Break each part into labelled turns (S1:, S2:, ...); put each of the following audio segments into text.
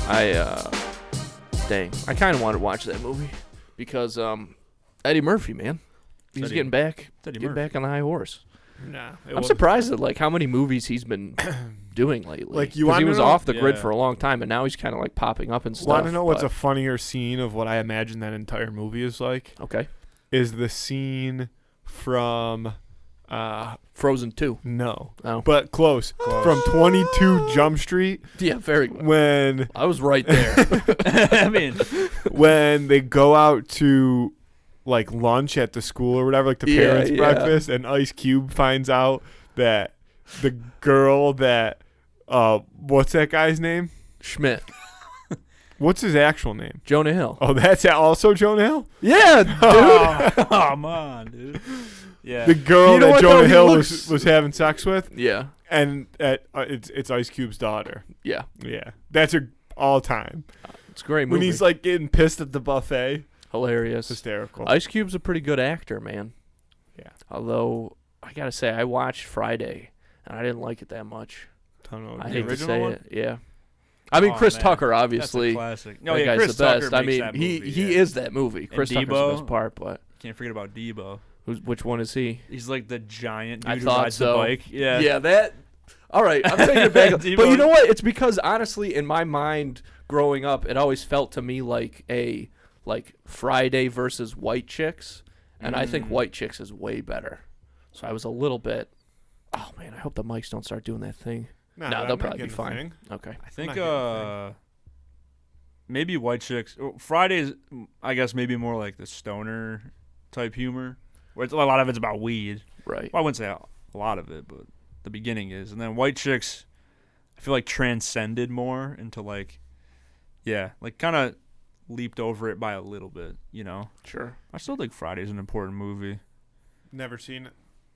S1: I kind of wanted to watch that movie because Eddie Murphy, man, he's getting back on the high horse.
S2: Nah,
S1: I'm surprised at like how many movies he's been doing lately.
S2: Like
S1: he was off the grid for a long time, and now he's kind of like popping up and stuff.
S2: Want to know what's a funnier scene of what I imagine that entire movie is like?
S1: Okay,
S2: is the scene from
S1: Frozen 2?
S2: No,
S1: but
S2: close. From 22 Jump Street.
S1: Yeah, very good.
S2: When
S1: I was right there.
S3: I mean,
S2: when they go out to like lunch at the school or whatever, like the parents' breakfast, and Ice Cube finds out that the girl that what's that guy's name?
S1: Schmidt.
S2: What's his actual name?
S1: Jonah Hill.
S2: Oh, that's also Jonah Hill?
S1: Yeah, dude.
S3: Oh, come on, dude. Yeah.
S2: The girl that Jonah Hill was having sex with?
S1: Yeah.
S2: And it's Ice Cube's daughter.
S1: Yeah.
S2: Yeah. That's her all time.
S1: It's a great movie.
S2: When he's like getting pissed at the buffet.
S1: Hilarious.
S2: Hysterical.
S1: Ice Cube's a pretty good actor, man.
S2: Yeah.
S1: Although, I got to say, I watched Friday, and I didn't like it that much. I hate to say it. Yeah. I mean, Chris Tucker, obviously.
S3: That's a classic.
S1: No, yeah, Chris the best. I mean, he is that movie. Chris Tucker's the best part, but
S3: can't forget about Debo.
S1: Which one is he?
S3: He's like the giant dude
S1: I
S3: who
S1: thought
S3: rides
S1: so.
S3: the bike. Yeah.
S1: Yeah, that. All right, I'm taking it back. But you know what? It's because, honestly, in my mind, growing up, it always felt to me like a Friday versus White Chicks, and I think White Chicks is way better. So I was a little bit, oh, man, I hope the mics don't start doing that thing. No, they'll probably be fine. Okay.
S3: I think maybe White Chicks. Fridays, I guess, maybe more like the stoner type humor, where a lot of it's about weed.
S1: Right.
S3: Well, I wouldn't say a lot of it, but the beginning is. And then White Chicks, I feel like transcended more into like kind of leaped over it by a little bit, you know?
S1: Sure.
S3: I still think Friday's an important movie.
S2: Never seen it.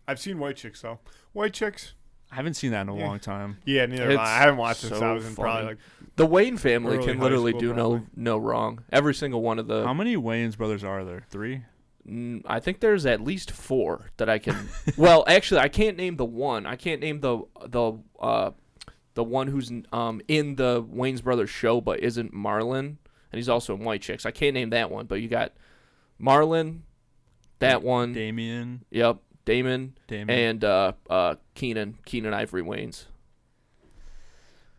S2: I've seen White Chicks, though. White Chicks.
S3: I haven't seen that in a long time.
S2: Yeah, neither have I. I haven't watched it since I was in probably like
S1: the Wayne family can literally do
S2: probably.
S1: no wrong. Every single one of the.
S3: How many Wayans brothers are there? 3?
S1: I think there's at least 4 that I can. Well, actually, I can't name the one. I can't name the one who's in the Wayne's Brothers show, but isn't Marlon, and he's also in White Chicks. I can't name that one, but you got Marlon, that one,
S3: Damien.
S1: Yep, Damon, and Keenan Ivory Wayans.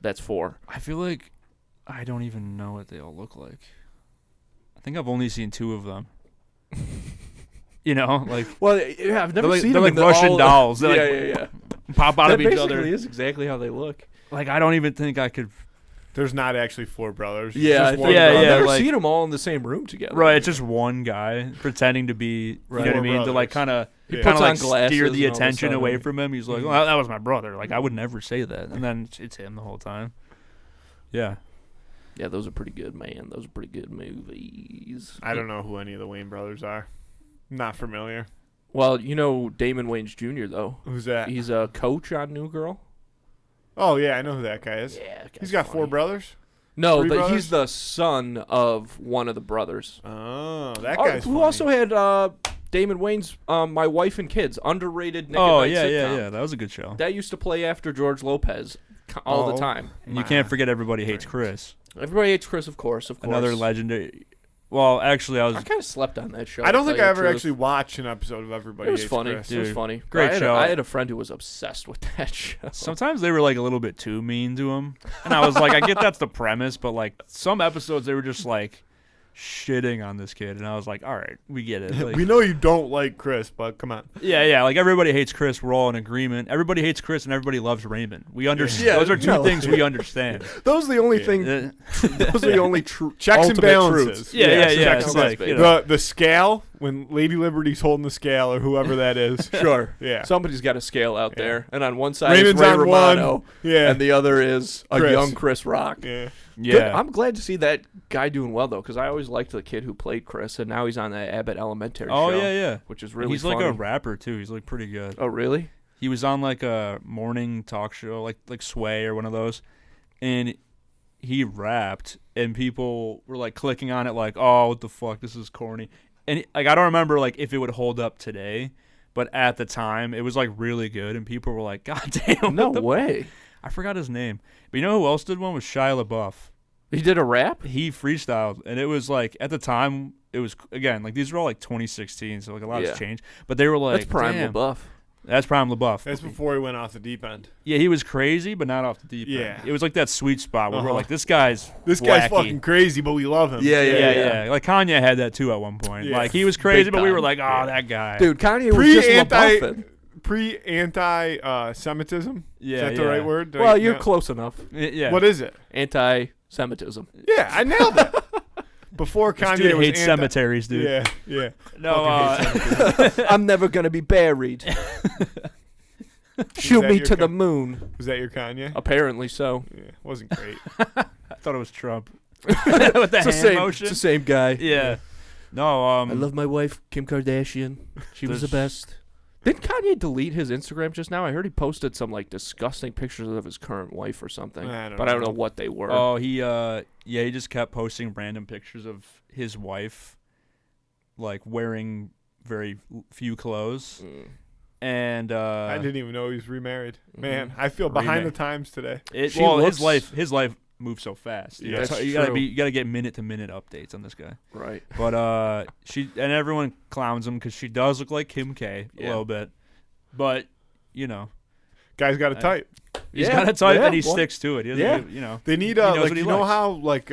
S1: That's 4.
S3: I feel like I don't even know what they all look like. I think I've only seen 2 of them. You know, like
S1: well, yeah, I've never seen
S3: them. They're like Russian dolls. They're
S1: yeah.
S3: Pop out of each other.
S1: That is exactly how they look.
S3: Like I don't even think I could.
S2: There's not actually 4 brothers.
S1: Yeah,
S2: I've
S1: never seen them all in the same room together.
S3: Right, it's just one guy pretending to be. You know what I mean?
S2: brothers.
S3: To like kind of
S1: like
S3: steer the attention away from him. He's like, "Well, that was my brother." Like I would never say that, and then it's him the whole time. Yeah.
S1: Yeah, those are pretty good, man. Those are pretty good movies.
S2: I don't know who any of the Wayne brothers are. Not familiar.
S1: Well, you know Damon Wayans Jr., though.
S2: Who's that?
S1: He's a coach on New Girl.
S2: Oh, yeah, I know who that guy is.
S1: Yeah,
S2: he's got funny. 4 brothers?
S1: No, he's the son of one of the brothers.
S2: Oh, that guy's
S1: who
S2: funny.
S1: also had Damon Wayans' My Wife and Kids, underrated Nick at Night sitcom.
S3: Yeah, that was a good show.
S1: That used to play after George Lopez all the time.
S3: And you can't forget Everybody Hates Chris.
S1: Everybody Hates Chris, of course.
S3: Another legendary. Well, actually, I
S1: kind of slept on that show.
S2: I don't think I ever actually watched an episode of Everybody Hates
S1: funny.
S2: Chris.
S1: It was funny.
S3: Great show.
S1: I had a friend who was obsessed with that show.
S3: Sometimes they were like a little bit too mean to him. And I was like, I get that's the premise, but like some episodes they were just like shitting on this kid. And I was like, all right, we get it. Like,
S2: we know you don't like Chris, but come on.
S3: Yeah. Like Everybody Hates Chris. We're all in agreement. Everybody hates Chris and everybody loves Raymond. We understand.
S1: Yeah,
S3: those are two things we understand.
S1: Those are the only thing. Those are the only true
S2: checks and balances.
S3: Yeah.
S1: It's
S3: like,
S2: the scale, when Lady Liberty's holding the scale or whoever that is.
S1: Sure.
S2: Yeah.
S1: Somebody's got a scale out there. And on one side
S2: Raymond's
S1: is Ray
S2: on
S1: Romano.
S2: one. Yeah.
S1: And the other is a young Chris Rock.
S2: Yeah.
S1: Good. I'm glad to see that guy doing well, though, because I always liked the kid who played Chris, and now he's on that Abbott Elementary show.
S3: Oh, yeah.
S1: Which is really
S3: He's
S1: funny.
S3: like a rapper, too. He's like pretty good.
S1: Oh, really?
S3: He was on like a morning talk show, like Sway or one of those, and he rapped, and people were like clicking on it like, oh, what the fuck, this is corny. And like I don't remember like if it would hold up today, but at the time, it was like really good, and people were like, God damn.
S1: No way.
S3: I forgot his name. But you know who else did one? Was Shia LaBeouf.
S1: He did a rap?
S3: He freestyled, and it was like at the time it was again like these were all like 2016, so like a lot has changed. But they were like,
S1: that's Prime
S3: damn.
S1: LaBeouf.
S3: That's Prime LaBeouf.
S2: That's before he went off the deep end.
S3: Yeah, he was crazy, but not off the deep end. It was like that sweet spot where we're like, this guy's wacky.
S2: Fucking crazy, but we love him.
S3: Yeah. Like Kanye had that too at one point. Yeah. Like he was crazy, but we were like, that guy.
S1: Dude, Kanye was just LaBeoufing.
S2: Pre-anti-Semitism?
S3: Yeah,
S2: is that the right word?
S1: Well, you're close enough.
S3: Yeah.
S2: What is it?
S1: Anti-Semitism.
S2: Yeah, I nailed it. Before Kanye
S3: hates cemeteries, dude.
S2: Yeah.
S3: No,
S1: I'm never gonna be buried. Shoot me to the moon.
S2: Was that your Kanye?
S1: Apparently so.
S2: Yeah, wasn't great.
S3: I thought it was Trump. With the hand motion.
S1: It's the same guy.
S3: Yeah. No,
S1: I love my wife, Kim Kardashian. She was the best. Didn't Kanye delete his Instagram just now? I heard he posted some like disgusting pictures of his current wife or something. I don't know what they were.
S3: Oh, he just kept posting random pictures of his wife, like wearing very few clothes. And
S2: I didn't even know he was remarried. Man, I feel behind the times today.
S3: His life moves so fast. You gotta get minute to minute updates on this guy.
S1: Right.
S3: But everyone clowns him because she does look like Kim K a little bit. But
S2: guy's got a type.
S3: He's got a type and he sticks to it.
S2: They need how like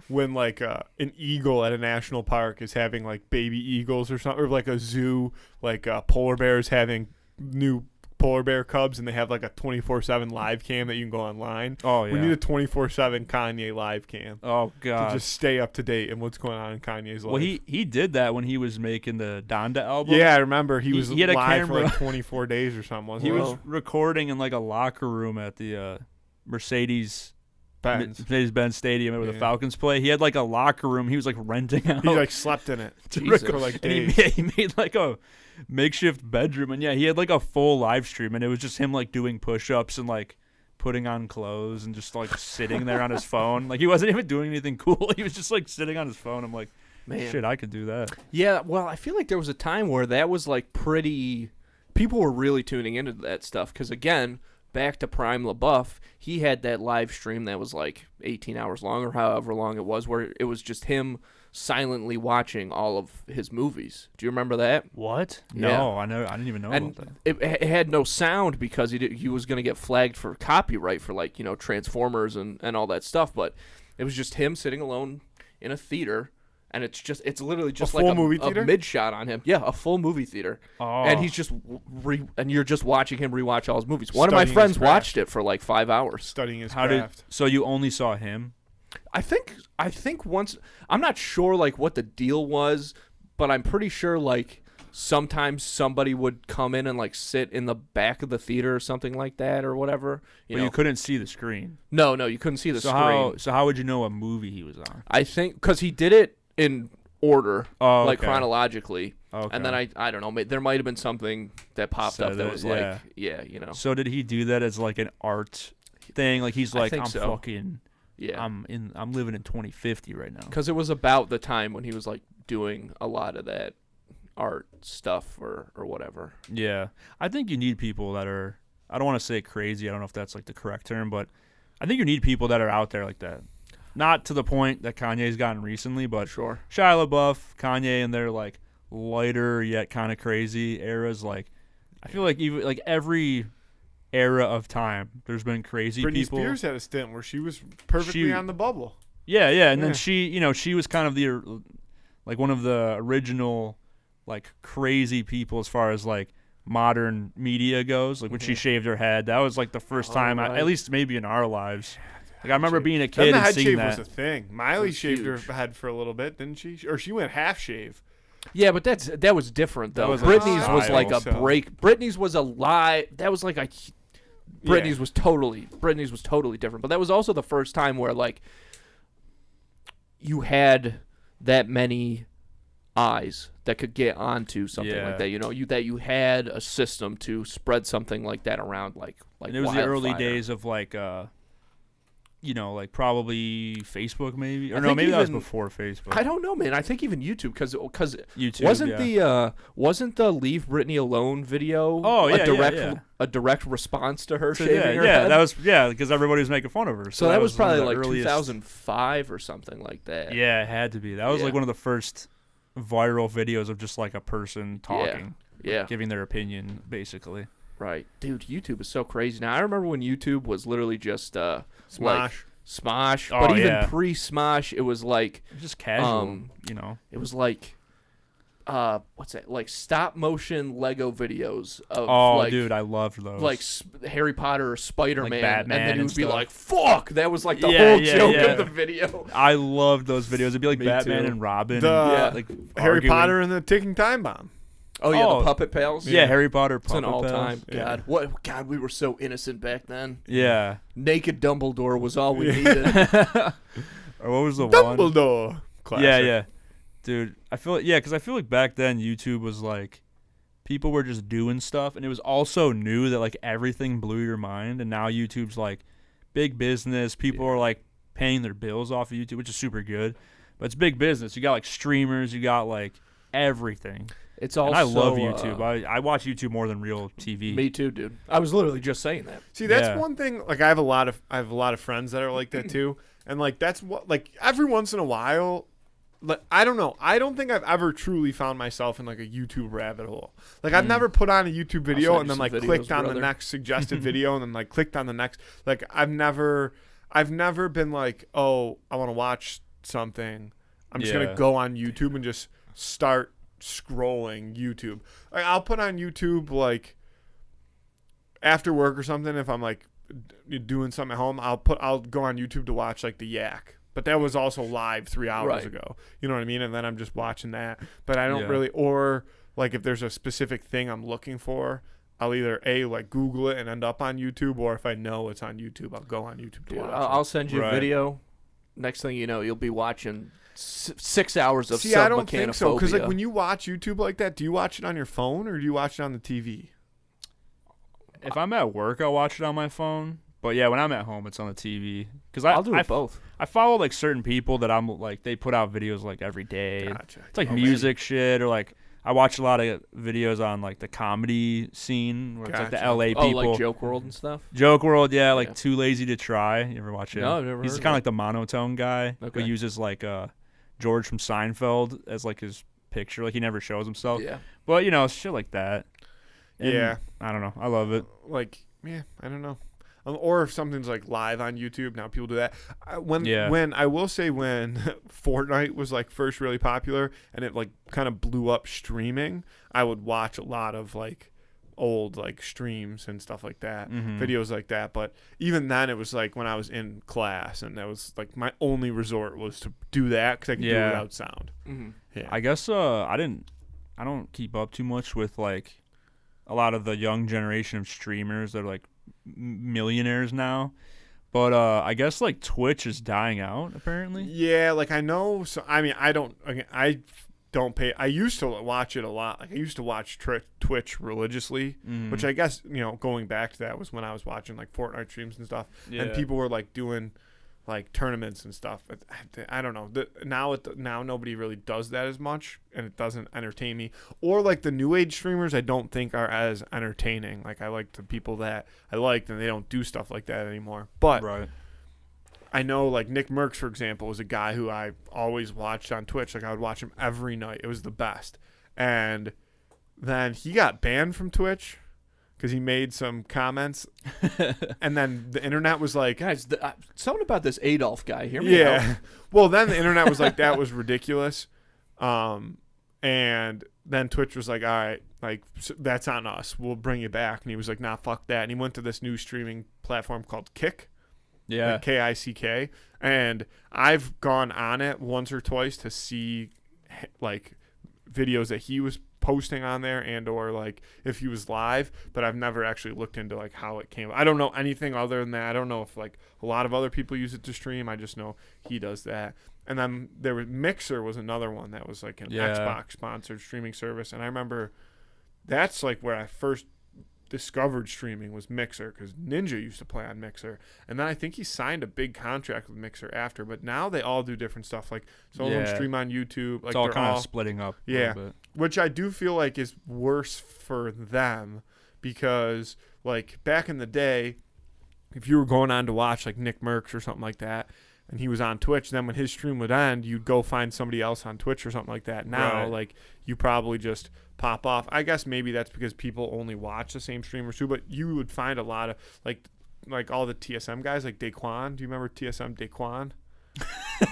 S2: when like an eagle at a national park is having like baby eagles or something, or like a zoo, like polar bears having new polar bear cubs, and they have like a 24/7 live cam that you can go online.
S3: Oh yeah,
S2: we need a 24/7 Kanye live cam.
S3: Oh god,
S2: to just stay up to date in what's going on in Kanye's life.
S3: Well, he did that when he was making the Donda album.
S2: Yeah, I remember he was
S3: had a
S2: live
S3: camera.
S2: for like 24 days or something. Wasn't
S3: he
S2: it?
S3: was recording in like a locker room at the Mercedes-Benz Stadium where the Falcons play. He had like a locker room. He was like renting out.
S2: He like slept in it for like days.
S3: He made like a makeshift bedroom, and he had like a full live stream, and it was just him like doing push-ups and like putting on clothes and just like sitting there on his phone. Like he wasn't even doing anything cool. He was just like sitting on his phone. I'm like, man, shit, I could do that.
S1: Yeah, well, I feel like there was a time where that was like pretty. People were really tuning into that stuff because again, back to Prime LaBeouf, he had that live stream that was like 18 hours long or however long it was, where it was just him silently watching all of his movies. Do you remember that?
S3: What?
S1: Yeah.
S3: No, I didn't even know about that.
S1: It had no sound because he was going to get flagged for copyright for like Transformers and all that stuff. But it was just him sitting alone in a theater, and it's literally just like a mid shot on him. Yeah, a full movie theater.
S3: Oh.
S1: And he's just and you're just watching him rewatch all his movies. One of my friends watched it for like 5 hours.
S2: Studying his craft.
S3: So you only saw him?
S1: I think once, I'm not sure like what the deal was, but I'm pretty sure like sometimes somebody would come in and like sit in the back of the theater or something like that or whatever.
S3: You couldn't see the screen.
S1: No, you couldn't see the screen.
S3: So how would you know what movie he was on?
S1: I think because he did it in order, like chronologically.
S3: Okay.
S1: And then I don't know, there might have been something that popped up that was like,
S3: So did he do that as like an art thing? Like he's like, fucking.
S1: Yeah,
S3: I'm living in 2050 right now.
S1: Because it was about the time when he was like doing a lot of that art stuff or whatever.
S3: Yeah, I think you need people that are. I don't want to say crazy. I don't know if that's like the correct term, but I think you need people that are out there like that. Not to the point that Kanye's gotten recently, but
S1: sure.
S3: Shia LaBeouf, Kanye, and their like lighter yet kind of crazy eras. Like, I feel like even like every era of time, there's been crazy
S2: Britney
S3: people.
S2: Britney Spears had a stint where she was perfectly on the bubble.
S3: Yeah, and then she was kind of the like one of the original like crazy people as far as like modern media goes. Like when she shaved her head, that was like the first time, at least maybe in our lives. Like I remember being a kid and seeing that.
S2: The head shave was a thing. Miley shaved her head for a little bit, didn't she? Or she went half shave.
S1: Yeah, but that was different though. Britney's was like a break. Britney's was a lie. That was like a. Britney's was totally different, but that was also the first time where like you had that many eyes that could get onto something like that. That you had a system to spread something like that around, like.
S3: And it was
S1: wildfire.
S3: the early days of like like probably Facebook maybe, or
S1: I
S3: no,
S1: think
S3: maybe that was
S1: even-
S3: before Facebook.
S1: I don't know, man. I think even YouTube, because
S3: YouTube
S1: wasn't the Leave Britney Alone video a direct response to her shaving her head?
S3: that was because everybody was making fun of her.
S1: So that was
S3: one of
S1: probably
S3: the
S1: like
S3: earliest-
S1: 2005 or something like that.
S3: Yeah, it had to be. That was like
S1: Yeah.
S3: one of the first viral videos of just like a person talking,
S1: Yeah.
S3: giving their opinion, basically.
S1: Right. Dude, YouTube is so crazy. Now, I remember when YouTube was literally just
S2: Smosh.
S1: like Smosh,
S3: Oh,
S1: but even
S3: yeah.
S1: pre-Smosh, it was like
S3: It was just casual,
S1: it was like what's that? Like stop motion Lego videos of
S3: dude, I loved those.
S1: like Harry Potter or Spider-Man,
S3: Like Batman
S1: and then he
S3: and
S1: would be
S3: stuff.
S1: like, "Fuck!" That was like the
S3: Yeah,
S1: whole
S3: yeah,
S1: joke
S3: yeah.
S1: of the video.
S3: I loved those videos. It'd be like
S1: Me
S3: Batman
S1: too.
S3: and Robin,
S2: The
S3: like
S2: Harry
S3: arguing.
S2: Potter and the Ticking Time Bomb.
S1: Oh yeah,
S3: Oh,
S1: the Puppet Pals.
S3: Yeah, Harry Potter.
S1: It's an
S3: Puppet Pals.
S1: all-time.
S2: Yeah.
S1: God, we were so innocent back then.
S3: Yeah.
S1: Naked Dumbledore was all we needed.
S3: Or what was the one?
S2: Dumbledore. Classic.
S3: Yeah. Dude, I feel because I feel like back then YouTube was like people were just doing stuff, and it was also new that like everything blew your mind, and now YouTube's like big business. People are like paying their bills off of YouTube, which is super good, but it's big business. You got like streamers, you got like everything.
S1: It's also.
S3: And I love YouTube. I watch YouTube more than real TV.
S1: Me too, dude. I was literally just saying that.
S2: See, that's
S3: Yeah.
S2: one thing. Like, I have a lot of friends that are like that too, and like that's what like every once in a while. Like, I don't know. I don't think I've ever truly found myself in like a YouTube rabbit hole. Like I've never put on a YouTube video
S1: send
S2: and
S1: you
S2: then like
S1: some videos,
S2: clicked on
S1: brother.
S2: the next suggested video and then like clicked on the next. Like I've never been like, oh, I want to watch something. I'm just
S3: Yeah.
S2: gonna go on YouTube and just start scrolling YouTube. Like I'll put on YouTube like after work or something. If I'm like doing something at home, I'll go on YouTube to watch like the Yak. But that was also live 3 hours
S1: Right.
S2: ago. You know what I mean? And then I'm just watching that. But I don't
S3: Yeah.
S2: really, or like if there's a specific thing I'm looking for, I'll either like Google it and end up on YouTube, or if I know it's on YouTube, I'll go on YouTube to
S1: Dude,
S2: watch
S1: I'll send you
S3: Right.
S1: a video. Next thing you know, you'll be watching 6 hours of
S2: See, I don't think
S1: submechanophobia.
S2: so. Because like when you watch YouTube like that, do you watch it on your phone or do you watch it on the TV?
S3: If I'm at work, I'll watch it on my phone. But yeah, when I'm at home, it's on the TV. Because I'll
S1: do it both.
S3: I follow like certain people that I'm like they put out videos like every day.
S2: Gotcha.
S3: It's like
S2: Oh, man.
S3: music shit, or like I watch a lot of videos on like the comedy scene where it's like the
S2: Gotcha.
S3: LA
S1: Oh,
S3: people.
S1: like Joke World and stuff.
S3: Joke World, yeah, like
S1: Yeah.
S3: Too Lazy to Try. You ever watch him?
S1: No, I've never
S3: He's
S1: heard of
S3: kind of
S1: it.
S3: like the monotone guy who
S1: Okay.
S3: uses like George from Seinfeld as like his picture. Like he never shows himself.
S1: Yeah.
S3: But shit like that. And
S2: Yeah.
S3: I don't know. I love it.
S2: Like, yeah, I don't know. Or if something's like live on YouTube, now people do that. When I will say when Fortnite was like first really popular and it like kind of blew up streaming, I would watch a lot of like old like streams and stuff like that, videos like that. But even then, it was like when I was in class, and that was like my only resort was to do that because I could do it without sound.
S1: Mm-hmm.
S2: Yeah,
S3: I guess I don't keep up too much with like a lot of the young generation of streamers that are like millionaires now, but I guess like Twitch is dying out apparently.
S2: yeah. Like I know. So I mean, I don't pay. I used to watch it a lot. Like I used to watch Twitch religiously, which I guess going back to that was when I was watching like Fortnite streams and stuff, and people were like doing like tournaments and stuff. But I don't know. Now nobody really does that as much, and it doesn't entertain me. Or like the new age streamers, I don't think are as entertaining. Like I like the people that I liked, and they don't do stuff like that anymore. But
S3: Right.
S2: I know like Nick Merckx, for example, was a guy who I always watched on Twitch. Like I would watch him every night. It was the best. And then he got banned from Twitch because he made some comments, and then the internet was like,
S1: Guys, something about this Adolf guy. Hear me out.
S2: yeah. Well, then the internet was like, that was ridiculous. And then Twitch was like, all right, like that's on us. We'll bring you back. And he was like, nah, fuck that. And he went to this new streaming platform called Kick.
S3: Yeah.
S2: Like KICK. And I've gone on it once or twice to see like videos that he was posting on there and or like if he was live, but I've never actually looked into like how it came. I don't know anything other than that. I don't know if like a lot of other people use it to stream. I just know he does that. And then there was Mixer was another one that was like an Xbox sponsored streaming service, and I remember that's like where I first discovered streaming was Mixer, because Ninja used to play on Mixer, and then I think he signed a big contract with Mixer after. But now they all do different stuff. Like some of them stream on YouTube. Like
S3: it's all kind of splitting up.
S2: Yeah,
S3: a little bit.
S2: Which I do feel like is worse for them, because like back in the day, if you were going on to watch like Nick Merckx or something like that, and he was on Twitch, then when his stream would end, you'd go find somebody else on Twitch or something like that. Now, like, you probably just pop off. I guess maybe that's because people only watch the same streamers too, but you would find a lot of, like all the TSM guys, like Daquan. Do you remember TSM Daquan?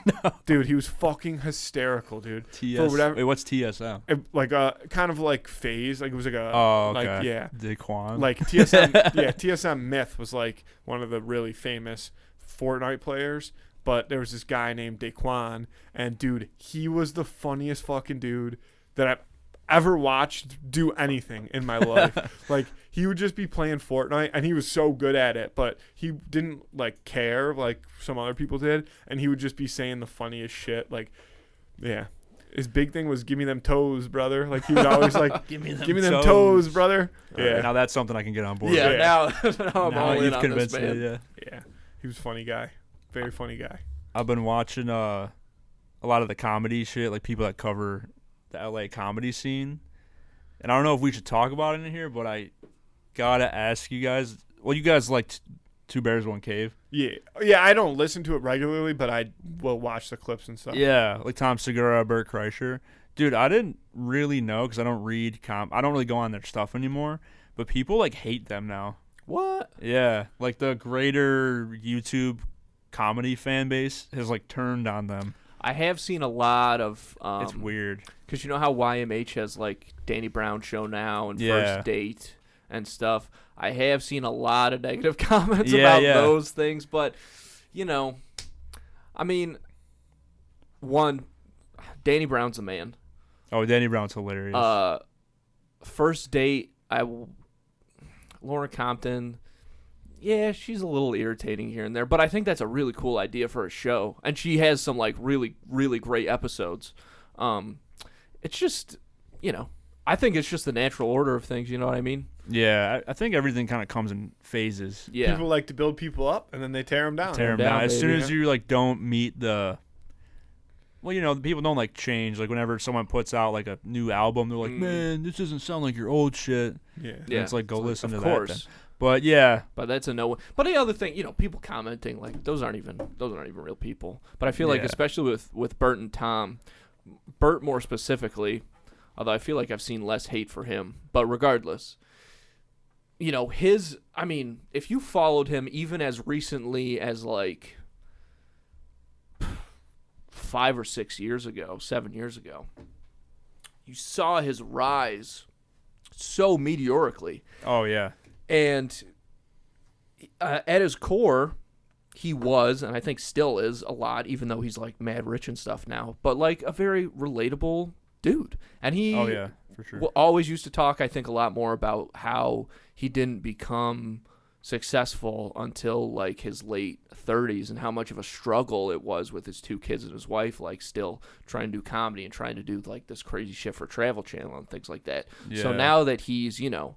S2: No. Dude, he was fucking hysterical, dude.
S3: Wait, what's TSM?
S2: Kind of like phase. Like, it was like a...
S3: Oh, okay.
S2: Like, yeah.
S3: Daquan.
S2: Like, TSM... yeah, TSM Myth was, like, one of the really famous Fortnite players. But there was this guy named Daquan, and dude, he was the funniest fucking dude that I've ever watched do anything in my life. Like, he would just be playing Fortnite, and he was so good at it, but he didn't like care like some other people did, and he would just be saying the funniest shit. Like, yeah, his big thing was "Give me them toes, brother." Like, he would always like, "Give me them toes, brother." Yeah,
S3: right, now that's something I can get on board.
S1: Yeah,
S3: with.
S1: now I'm all in on this, man.
S2: Yeah, he was a funny guy. Very funny guy.
S3: I've been watching a lot of the comedy shit, like people that cover the LA comedy scene. And I don't know if we should talk about it in here, but I gotta ask you guys. Well, you guys like Two Bears, One Cave?
S2: Yeah. I don't listen to it regularly, but I will watch the clips and stuff.
S3: Yeah, like Tom Segura, Bert Kreischer. Dude, I didn't really know because I don't read I don't really go on their stuff anymore. But people like hate them now.
S1: What?
S3: Yeah, like the greater YouTube comedy fan base has like turned on them.
S1: I have seen a lot of
S3: it's weird
S1: because you know how YMH has like Danny Brown show now and First Date and stuff. I have seen a lot of negative comments about those things, but you know, I mean, one, Danny Brown's a man.
S3: Oh, Danny Brown's hilarious.
S1: First Date, Laura Compton. Yeah, she's a little irritating here and there, but I think that's a really cool idea for a show, and she has some like really, really great episodes. It's just, you know, I think it's just the natural order of things. You know what I mean?
S3: Yeah, I think everything kind of comes in phases.
S1: Yeah,
S2: people like to build people up, and then they tear them down.
S3: As soon as you like don't meet the. Well, you know, people don't like change. Like whenever someone puts out like a new album, they're like, "Man, this doesn't sound like your old shit."
S2: Yeah,
S3: and it's like go listen to
S1: that.
S3: Of course. But yeah,
S1: but that's a no. But the other thing, you know, people commenting like those aren't even real people. But I feel like especially with Bert and Tom, Bert more specifically, although I feel like I've seen less hate for him. But regardless, you know, I mean, if you followed him even as recently as like 5 or 6 years ago, 7 years ago, you saw his rise so meteorically.
S3: Oh yeah.
S1: And at his core, he was, and I think still is a lot, even though he's like mad rich and stuff now, but like a very relatable dude. And he
S3: for sure.
S1: Always used to talk, I think, a lot more about how he didn't become successful until like his late 30s and how much of a struggle it was with his 2 kids and his wife, like still trying to do comedy and trying to do like this crazy shit for Travel Channel and things like that. Yeah. So now that he's, you know,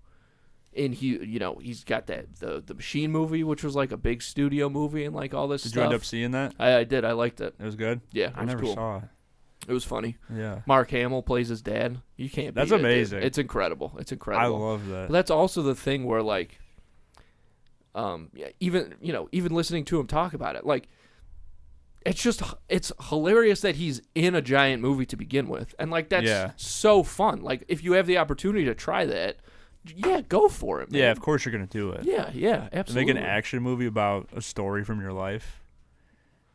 S1: he's got the Machine movie, which was like a big studio movie and like all this stuff.
S3: Did you end up seeing that?
S1: I did. I liked it.
S3: It was good?
S1: Yeah,
S3: I never saw it.
S1: It was funny.
S3: Yeah.
S1: Mark Hamill plays his dad. You can't beat
S3: That's
S1: it,
S3: amazing.
S1: dude. It's incredible. It's incredible.
S3: I love that.
S1: But that's also the thing where like even listening to him talk about it, like it's hilarious that he's in a giant movie to begin with. And like that's so fun. Like if you have the opportunity to try that, yeah, go for it, man.
S3: Yeah, of course you're going to do it.
S1: Yeah, absolutely.
S3: Make an action movie about a story from your life.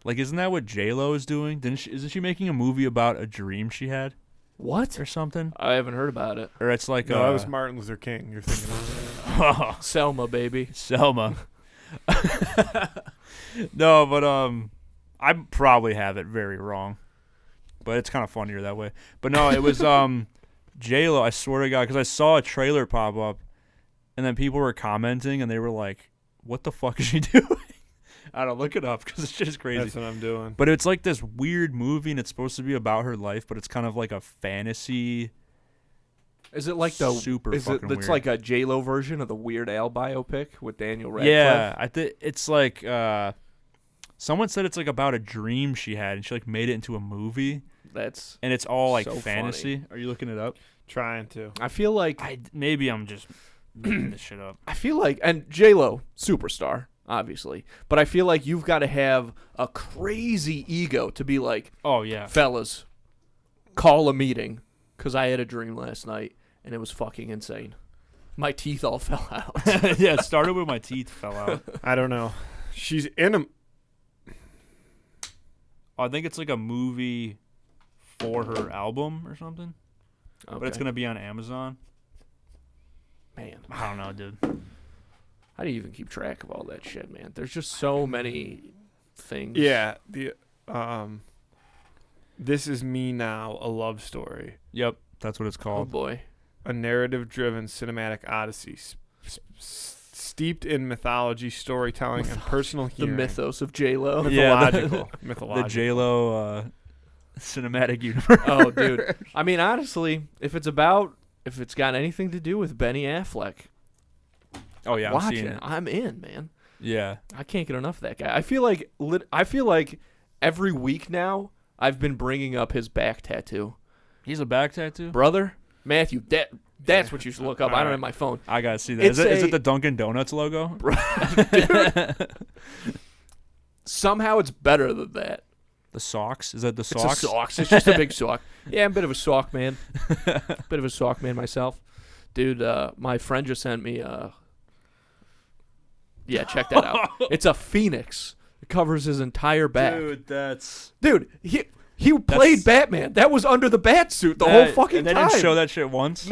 S3: Like, isn't that what J-Lo is doing? Isn't she making a movie about a dream she had?
S1: What?
S3: Or something?
S1: I haven't heard about it.
S3: Or it's like...
S2: No, that was Martin Luther King you're thinking of.
S1: Selma, baby.
S3: Selma. No, but I probably have it very wrong. But it's kind of funnier that way. But no, it was... J-Lo, I swear to God, because I saw a trailer pop up, and then people were commenting, and they were like, what the fuck is she doing? I don't know, look it up, because it's just crazy.
S2: That's what I'm doing.
S3: But it's like this weird movie, and it's supposed to be about her life, but it's kind of like a fantasy
S1: Is it like the
S3: super fucking
S1: It's
S3: weird.
S1: like a J-Lo version of the Weird Al biopic with Daniel Radcliffe?
S3: Yeah, I think it's like someone said it's like about a dream she had, and she like made it into a movie. And it's all like
S1: so
S3: fantasy.
S1: funny.
S3: Are you looking it up?
S2: Trying to.
S1: I feel like
S3: Maybe I'm just making this shit up.
S1: I feel like, and J-Lo, superstar, obviously, but I feel like you've got to have a crazy ego to be like,
S3: Oh yeah,
S1: fellas, call a meeting, because I had a dream last night, and it was fucking insane. My teeth all fell out.
S3: yeah. It started with my teeth fell out.
S2: I don't know. She's in a.
S3: I think it's like a movie for her album or something.
S1: Okay.
S3: But it's gonna be on Amazon.
S1: Man,
S3: I don't know, dude.
S1: how do you even keep track of all that shit, man? There's just so many things.
S2: Yeah. This Is Me Now, a love story.
S3: Yep, that's what it's
S1: Oh
S3: called.
S1: boy.
S2: A narrative-driven cinematic odyssey steeped in mythology, storytelling, and personal
S1: The
S2: hearing.
S1: mythos of J-Lo.
S2: Mythological.
S3: The
S2: Mythological.
S3: J-Lo cinematic universe.
S1: Oh, dude. I mean, honestly, if it's got anything to do with Benny Affleck,
S3: Oh yeah, I'm
S1: watch
S3: seeing
S1: it.
S3: it.
S1: I'm in, man.
S3: Yeah.
S1: I can't get enough of that guy. I feel like every week now I've been bringing up his back tattoo.
S3: He's a back tattoo?
S1: Brother, Matthew, that's what you should look up. I don't have my phone.
S3: I gotta see that. Is it the Dunkin' Donuts logo?
S1: Somehow it's better than that.
S3: The socks? Is that the
S1: It's
S3: socks?
S1: a socks. It's just a big sock. Yeah, I'm a bit of a sock man. Bit of a sock man myself. Dude, my friend just sent me yeah, check that out. It's a phoenix. It covers his entire back. Dude, he played Batman. That was under the bat suit the whole fucking
S3: time.
S1: time.
S3: They didn't show that shit once?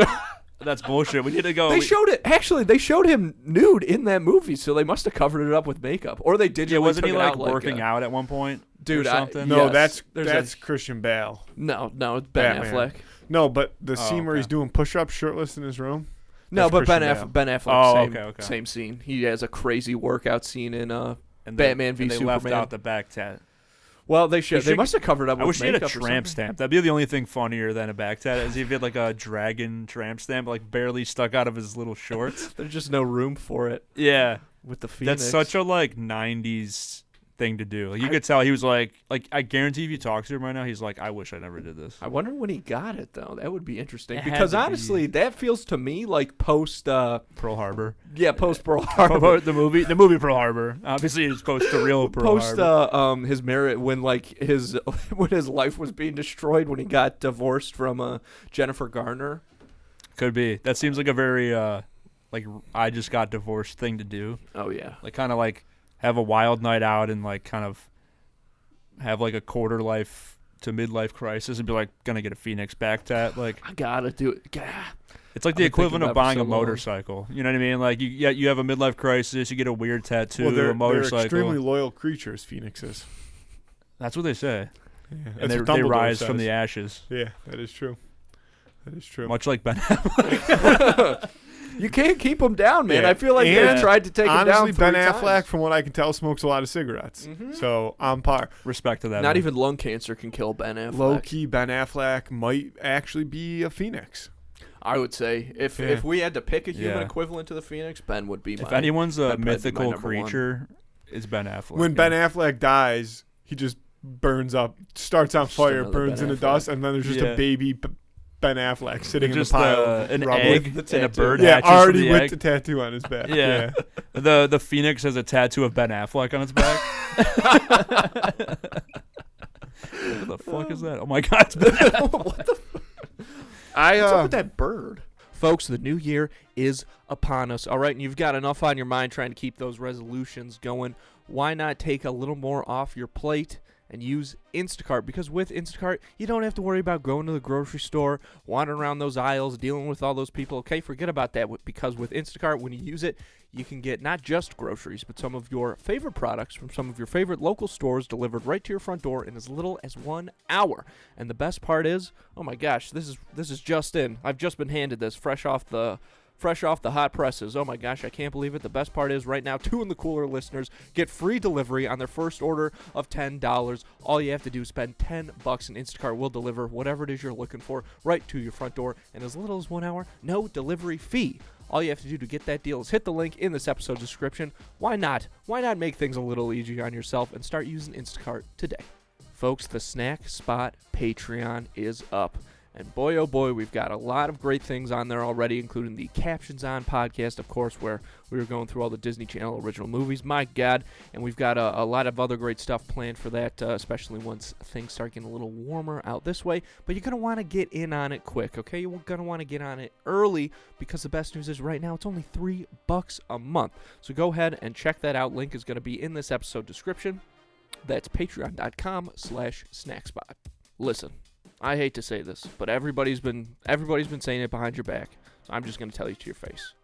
S3: That's bullshit. We need to go.
S1: They showed it. Actually, they showed him nude in that movie, so they must have covered it up with makeup, or they digitally
S3: wasn't
S1: took
S3: he
S1: it
S3: like
S1: out
S3: working out at one point?
S1: Dude,
S3: or something?
S2: No,
S1: Yes.
S2: that's Christian Bale.
S1: No, it's Ben
S2: Batman.
S1: Affleck.
S2: No, but the scene where
S3: okay.
S2: he's doing push-ups shirtless in his room.
S1: No,
S2: That's
S1: but
S2: Christian
S1: Ben Affleck,
S3: okay.
S1: same scene. He has a crazy workout scene in
S3: And
S1: Batman v
S3: and they
S1: Superman.
S3: left out the back tat.
S1: Well, they should.
S3: They
S1: They
S3: should-
S1: must have covered up
S3: I
S1: with
S3: wish he had a
S1: makeup or
S3: tramp
S1: something.
S3: stamp. That'd be the only thing funnier than a back tat. Is if he had like a dragon tramp stamp, like barely stuck out of his little shorts.
S1: There's just no room for it
S3: Yeah,
S1: with the Phoenix.
S3: that's such a like '90s thing to do. Like, you could tell he was like I guarantee if you talk to him right now, he's like, I wish I never did this.
S1: I wonder when he got it though. That would be interesting
S3: It had
S1: because
S3: to be.
S1: honestly, that feels to me like post
S3: Pearl Harbor.
S1: post Pearl Harbor.
S3: the movie Pearl Harbor. Obviously, it's post the real Pearl
S1: Post
S3: Harbor.
S1: his marriage when when his life was being destroyed when he got divorced from Jennifer Garner.
S3: Could be. That seems like a very like I just got divorced thing to do.
S1: Oh yeah.
S3: Like kind of like have a wild night out and like kind of have like a quarter life to midlife crisis and be like gonna get a Phoenix back tat. Like
S1: I gotta do it. Gah.
S3: it's like
S1: I've
S3: the
S1: been
S3: equivalent
S1: thinking
S3: of
S1: about it
S3: buying
S1: so
S3: a
S1: long.
S3: motorcycle. You know what I mean? Like you have a midlife crisis, you get a weird tattoo,
S2: Well, they're
S3: a motorcycle.
S2: extremely loyal creatures, phoenixes.
S3: That's what they say.
S2: Yeah,
S3: And
S2: that's what
S3: they
S2: Dumbledore
S3: rise
S2: says.
S3: from the ashes.
S2: Yeah, that is true. That is true.
S3: Much like Ben.
S1: You can't keep him down, man.
S2: Yeah.
S1: I feel like they
S2: And
S1: tried to take him down.
S2: honestly, Ben
S1: 3
S2: Affleck,
S1: times.
S2: from what I can tell, smokes a lot of cigarettes.
S1: Mhm.
S2: So on par.
S3: Respect to that.
S1: Not
S3: man.
S1: even lung cancer can kill Ben Affleck.
S2: Low key, Ben Affleck might actually be a phoenix.
S1: I would say if
S2: Yeah.
S1: we had to pick a human
S3: Yeah.
S1: equivalent to the Phoenix, Ben would be.
S3: If
S1: mine.
S3: anyone's a
S1: That'd probably be my
S3: mythical
S1: number one.
S3: creature, it's Ben Affleck.
S2: When
S3: yeah.
S2: Ben Affleck dies, he just burns up, starts on
S1: Just
S2: fire,
S1: another
S2: burns
S1: Ben
S2: into
S1: Affleck.
S2: dust, and then there's just
S3: Yeah.
S2: a baby Ben Affleck sitting in the
S3: just
S2: pile of
S3: an
S2: rubble.
S3: egg
S1: With the
S3: and a
S1: tattoo.
S3: bird
S2: Yeah,
S3: hatches from
S2: already
S3: the
S2: with
S3: egg.
S2: the tattoo on his back.
S3: Yeah. The Phoenix has a tattoo of Ben Affleck on its back. What the fuck is that? Oh my god, it's Ben Affleck.
S1: What the?
S2: I
S1: What's up with that bird? Folks, the new year is upon us. All right, and you've got enough on your mind trying to keep those resolutions going. Why not take a little more off your plate and use Instacart? Because with Instacart, you don't have to worry about going to the grocery store, wandering around those aisles, dealing with all those people. Okay, forget about that, because with Instacart, when you use it, you can get not just groceries, but some of your favorite products from some of your favorite local stores delivered right to your front door in as little as 1 hour. And the best part is, oh my gosh, this is just in. I've just been handed this fresh off the fresh off the hot presses. Oh my gosh, I can't believe it. The best part is right now, 2 in the Cooler listeners get free delivery on their first order of $10. All you have to do is spend $10 and Instacart will deliver whatever it is you're looking for right to your front door in as little as 1 hour. No delivery fee. All you have to do to get that deal is hit the link in this episode description. Why not? Why not make things a little easier on yourself and start using Instacart today? Folks, the Snack Spot Patreon is up. And boy, oh boy, we've got a lot of great things on there already, including the Captions On podcast, of course, where we were going through all the Disney Channel original movies. My God. And we've got a lot of other great stuff planned for that, especially once things start getting a little warmer out this way. But you're going to want to get in on it quick, okay? You're going to want to get on it early because the best news is right now it's only $3 a month. So go ahead and check that out. Link is going to be in this episode description. That's patreon.com/snackspot. Listen. I hate to say this, but everybody's been saying it behind your back. So I'm just going to tell you to your face.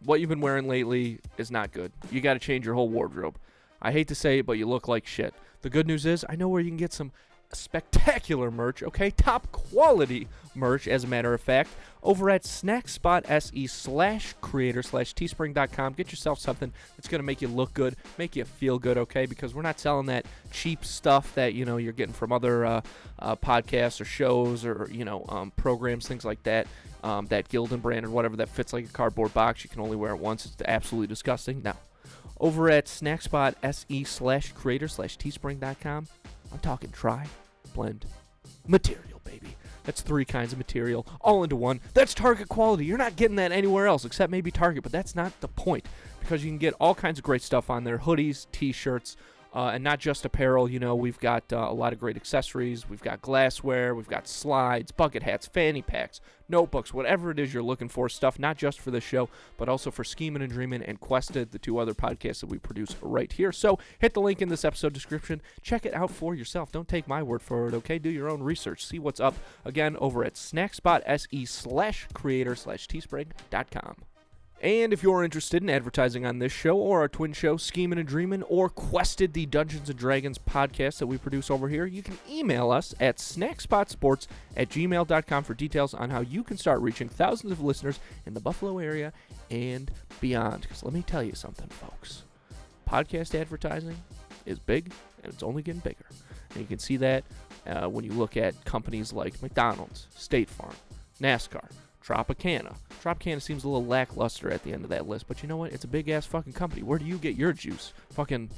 S1: What you've been wearing lately is not good. You got to change your whole wardrobe. I hate to say it, but you look like shit. The good news is I know where you can get some spectacular merch, okay? Top quality merch, as a matter of fact, over at snackspot.se/creator/teespring.com. Get yourself something that's going to make you look good, make you feel good, okay? Because we're not selling that cheap stuff that, you're getting from other podcasts or shows or, programs, things like that, that Gildan brand or whatever that fits like a cardboard box. You can only wear it once. It's absolutely disgusting. Now, over at snackspot.se/creator/teespring.com, I'm talking try, blend, material, baby. That's 3 kinds of material all into one. That's Target quality. You're not getting that anywhere else except maybe Target, but that's not the point because you can get all kinds of great stuff on there, hoodies, T-shirts, and not just apparel. We've got a lot of great accessories. We've got glassware. We've got slides, bucket hats, fanny packs, notebooks, whatever it is you're looking for. Stuff not just for this show, but also for Schemin' and Dreamin' and Quested, the 2 other podcasts that we produce right here. So hit the link in this episode description. Check it out for yourself. Don't take my word for it, okay? Do your own research. See what's up. Again, over at snackspot.se/creator/teespring.com. And if you're interested in advertising on this show or our twin show, Schemin' and Dreamin', or Quested, the Dungeons & Dragons podcast that we produce over here, you can email us at snackspotsports@gmail.com for details on how you can start reaching thousands of listeners in the Buffalo area and beyond. Because let me tell you something, folks. Podcast advertising is big, and it's only getting bigger. And you can see that when you look at companies like McDonald's, State Farm, NASCAR, Tropicana. Tropicana seems a little lackluster at the end of that list, but you know what? It's a big-ass fucking company. Where do you get your juice? Fucking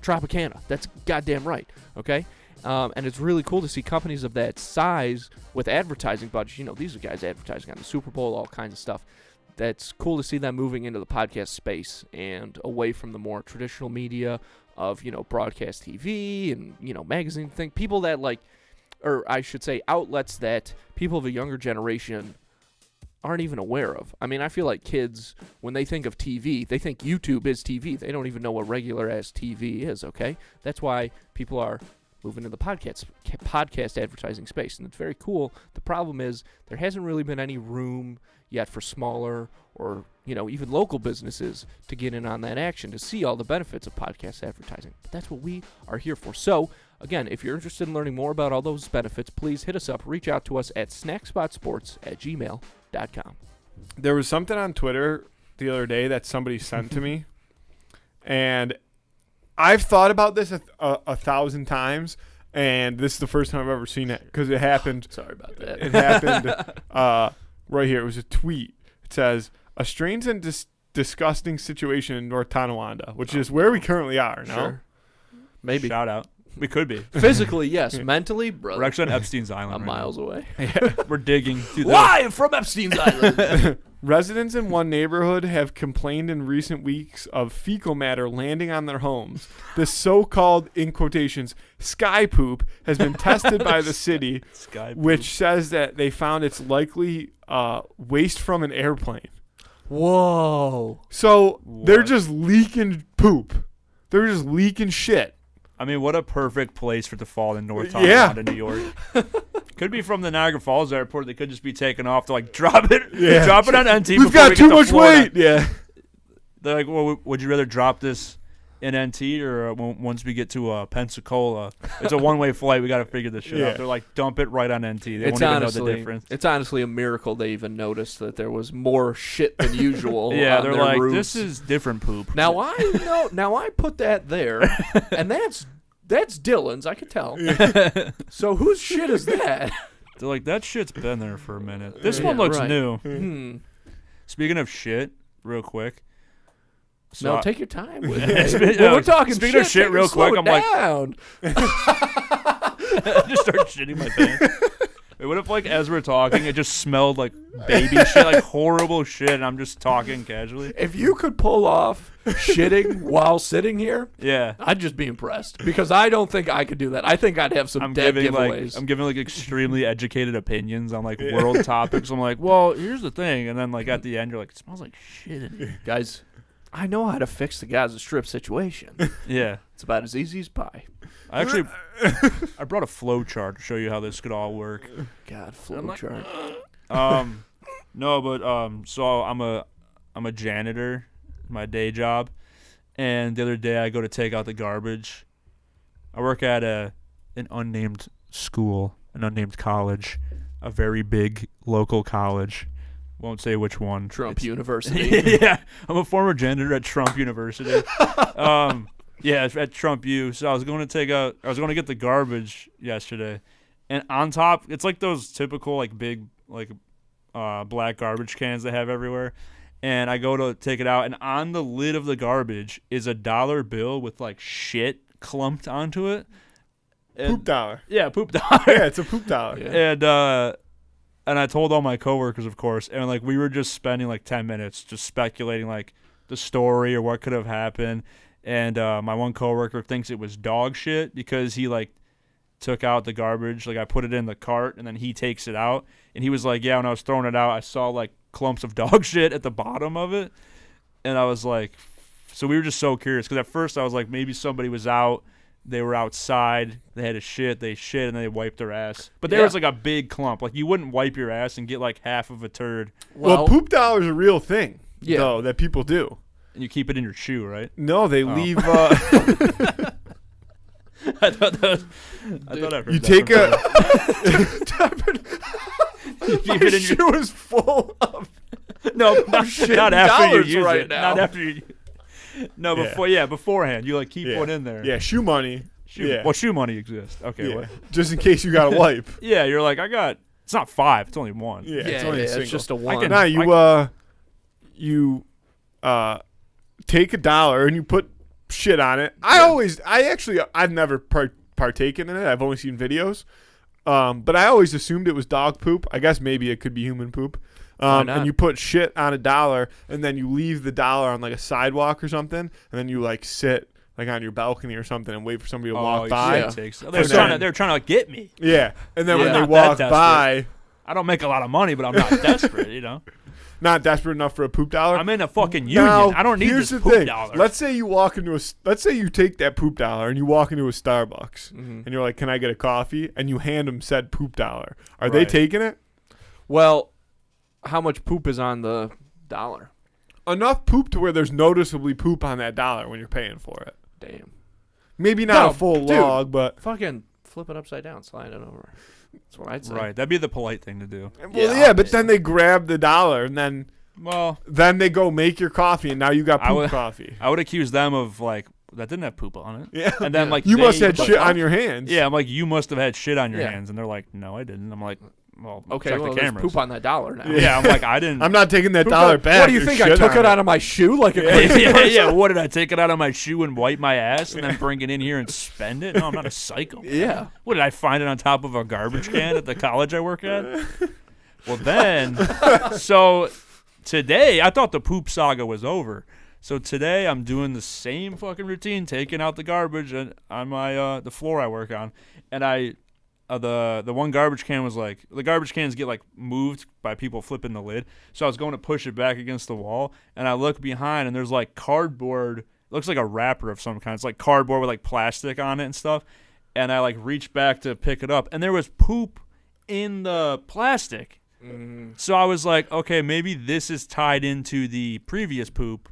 S1: Tropicana. That's goddamn right, okay? And it's really cool to see companies of that size with advertising budgets. These are guys advertising on the Super Bowl, all kinds of stuff. That's cool to see them moving into the podcast space and away from the more traditional media of, broadcast TV and, magazine thing. People that or I should say outlets that people of a younger generation aren't even aware of. I mean, I feel like kids, when they think of TV, they think YouTube is TV. They don't even know what regular-ass TV is, okay? That's why people are moving to the podcast advertising space, and it's very cool. The problem is there hasn't really been any room yet for smaller or, even local businesses to get in on that action, to see all the benefits of podcast advertising. But that's what we are here for. So, again, if you're interested in learning more about all those benefits, please hit us up. Reach out to us at snackspotsports@gmail.com.
S2: There was something on Twitter the other day that somebody sent to me, and I've thought about this a 1,000 times, and this is the first time I've ever seen it because it happened.
S1: Sorry about that.
S2: It happened right here. It was a tweet. It says, "A strange and disgusting situation in North Tonawanda," which is where we currently are. No,
S1: sure. Maybe.
S3: Shout out. We could be.
S1: Physically, yes. Mentally, brother.
S3: We're actually on Epstein's Island.
S1: I'm miles away.
S3: We're digging through
S1: live from Epstein's Island.
S2: Residents in one neighborhood have complained in recent weeks of fecal matter landing on their homes. The so-called, in quotations, sky poop has been tested by the city, which says that they found it's likely waste from an airplane.
S1: Whoa.
S2: So they're just leaking poop. They're just leaking shit.
S3: I mean, what a perfect place for it to fall in North Tonawanda, New York. Could be from the Niagara Falls airport. They could just be taken off to drop it on NT.
S2: We've got too much weight. Yeah.
S3: They're like, well, would you rather drop this in NT or once we get to Pensacola. It's a one-way flight. We got to figure this shit out. They're like, dump it right on NT. They won't even know the difference.
S1: It's honestly a miracle they even noticed that there was more shit than usual.
S3: Yeah, they're like,
S1: roofs.
S3: this is different poop.
S1: Now I put that there, and that's Dylan's. I could tell. So whose shit is that?
S3: They're like, that shit's been there for a minute. This one looks new. Speaking of shit, real quick.
S1: So take your time with it. We're talking
S3: speaking of shit real quick, I'm
S1: down.
S3: Like, I just start shitting my pants. Wait, what if, like, as we're talking, it just smelled like baby shit, like horrible shit, and I'm just talking casually?
S1: If you could pull off shitting while sitting here, I'd just be impressed. Because I don't think I could do that. I think I'd have some dead giveaways.
S3: I'm giving, like, extremely educated opinions on, like, world topics. I'm like, well, here's the thing. And then, like, at the end, you're like, it smells like shit in here.
S1: Guys, I know how to fix the Gaza Strip situation.
S3: Yeah.
S1: It's about as easy as pie.
S3: I brought a flow chart to show you how this could all work.
S1: God, flow chart.
S3: No, but so I'm a janitor, my day job, and the other day I go to take out the garbage. I work at an unnamed school, an unnamed college, a very big local college. Won't say which one.
S1: Trump University.
S3: Yeah, I'm a former janitor at Trump University. Yeah, it's at Trump U. So I was going to get the garbage yesterday, and on top, it's like those typical like big like black garbage cans they have everywhere. And I go to take it out, and on the lid of the garbage is a $1 bill with like shit clumped onto it. And,
S2: poop dollar.
S3: Yeah, poop dollar.
S2: Yeah, it's a poop dollar.
S3: Yeah. And I told all my coworkers, of course, and like we were just spending like 10 minutes just speculating like the story or what could have happened. And my one coworker thinks it was dog shit because he like took out the garbage. Like I put it in the cart and then he takes it out. And he was like, yeah, when I was throwing it out, I saw like clumps of dog shit at the bottom of it. And I was like, so we were just so curious because at first I was like, maybe somebody was out. They were outside. They had a shit. They shit and they wiped their ass. But there was like a big clump. Like you wouldn't wipe your ass and get like half of a turd.
S2: Well, poop dollar is a real thing, though, that people do.
S3: And you keep it in your shoe, right?
S2: No, they leave.
S3: I thought I heard
S2: you
S3: that
S2: take
S3: you keep
S2: my
S3: it in your
S2: shoe is full of.
S3: No, not after you use
S1: right
S3: it.
S1: now.
S3: Not after you. No, beforehand. You like keep one in there.
S2: Yeah, shoe money.
S3: Well, shoe money exists. Okay, what?
S2: Just in case you got to wipe.
S3: Yeah, you're like it's not 5. It's only 1.
S2: Yeah, it's only a single.
S1: It's just a 1.
S2: You take $1 and you put shit on it. I've never partaken in it. I've only seen videos. But I always assumed it was dog poop. I guess maybe it could be human poop. And you put shit on $1 and then you leave the $1 on like a sidewalk or something, and then you like sit like on your balcony or something and wait for somebody to walk by.
S3: They're trying to like get me.
S2: Yeah, and then when they walk by,
S3: I don't make a lot of money, but I'm not desperate, you know.
S2: Not desperate enough for a poop dollar.
S3: I'm in a fucking union.
S2: Now,
S3: I don't need
S2: here's
S3: this
S2: the
S3: poop
S2: thing.
S3: dollar.
S2: Let's say you take that poop dollar and you walk into a Starbucks and you're like, "Can I get a coffee?" And you hand them said poop dollar. Are they taking it?
S1: Well, how much poop is on the $1?
S2: Enough poop to where there's noticeably poop on that $1 when you're paying for it.
S1: Damn.
S2: Maybe not a full log, but
S1: fucking flip it upside down, slide it over. That's what I'd say.
S3: Right, that'd be the polite thing to do.
S2: Well, but then they grab the $1 and then they go make your coffee and now you got poop coffee.
S3: I would accuse them of like that didn't have poop on it.
S2: Yeah,
S3: and then like
S2: you must have had shit on your hands.
S3: Yeah, I'm like you must have had shit on your hands, and they're like, no, I didn't. I'm like, well,
S1: okay,
S3: check
S1: well,
S3: the
S1: there's
S3: cameras.
S1: poop on that $1 now.
S3: Yeah, I'm like, I didn't.
S2: I'm not taking that $1 back.
S1: What do you think? I took it out of my shoe like a crazy person?
S3: Yeah. What did I take it out of my shoe and wipe my ass and then bring it in here and spend it? No, I'm not a psycho.
S1: Yeah.
S3: What did I find it on top of a garbage can at the college I work at? Well, then, so today I thought the poop saga was over. So today I'm doing the same fucking routine, taking out the garbage on my the floor I work on, and the one garbage can was like the garbage cans get like moved by people flipping the lid. So I was going to push it back against the wall, and I look behind and there's like cardboard. It looks like a wrapper of some kind. It's like cardboard with like plastic on it and stuff. And I like reached back to pick it up, and there was poop in the plastic. So I was like, okay, maybe this is tied into the previous poop.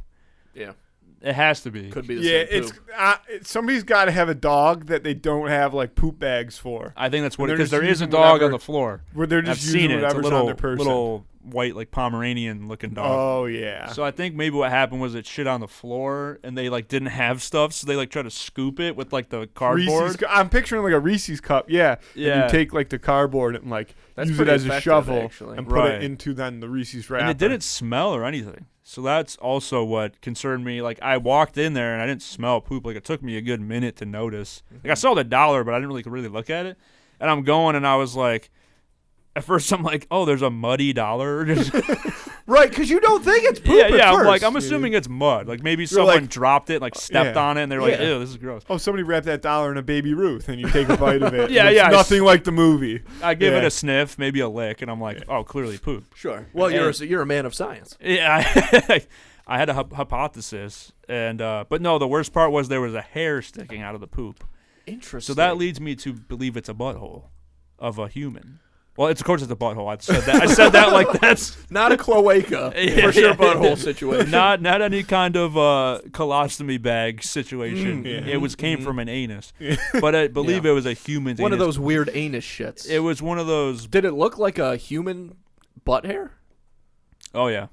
S1: Yeah.
S3: It has to be.
S1: Could be the same poop.
S2: Somebody's got to have a dog that they don't have like poop bags for.
S3: I think that's what
S2: And
S3: because
S2: they're
S3: there
S2: just
S3: is a
S2: using
S3: dog
S2: whatever-
S3: on the floor.
S2: Where they're
S3: I've
S2: just
S3: seen
S2: using
S3: it. It's a
S2: whatever's on their person.
S3: little white like Pomeranian looking dog.
S2: Oh yeah.
S3: So I think maybe what happened was it shit on the floor and they like didn't have stuff, so they like try to scoop it with like the cardboard.
S2: I'm picturing like a Reese's cup. Yeah.
S3: Yeah.
S2: And you take like the cardboard and like
S1: That's
S2: use it
S1: pretty
S2: as a
S1: effective,
S2: shovel
S1: actually.
S2: and put
S3: Right.
S2: it into then the Reese's wrapper.
S3: And it didn't smell or anything. So that's also what concerned me. Like I walked in there and I didn't smell poop. Like it took me a good minute to notice. Like I saw the dollar, but I didn't really look at it. And I'm going and I was like, at first I'm like, oh, there's a muddy dollar.
S1: Right, because you don't think it's poop
S3: yeah.
S1: at
S3: I'm like,
S1: first.
S3: I'm assuming it's mud. Like maybe someone
S2: like-
S3: dropped it, like stepped
S2: Yeah.
S3: on it, and they're like,
S1: Yeah.
S3: ew, this is gross.
S2: Oh, somebody wrapped that dollar in a Baby Ruth, and you take a bite of it.
S3: Yeah,
S2: and it's
S3: yeah, I
S2: nothing like the movie.
S3: I give it
S2: Yeah.
S3: a sniff, maybe a lick, and I'm like, oh, clearly poop.
S1: Sure. Well, you're a man of science.
S3: Yeah, I had a hypothesis, and but no, the worst part was there was a hair sticking out of the poop.
S1: Interesting.
S3: So that leads me to believe it's a butthole of a human. Well, of course it's a butthole. I said that like that's
S1: not a cloaca
S3: Yeah,
S1: for sure.
S3: yeah.
S1: Butthole situation.
S3: not any kind of colostomy bag situation.
S2: Yeah.
S3: It came from an anus, but I believe it was a human's
S1: One
S3: anus.
S1: of those weird anus shits.
S3: It was one of those.
S1: Did it look like a human butt hair?
S3: Oh yeah,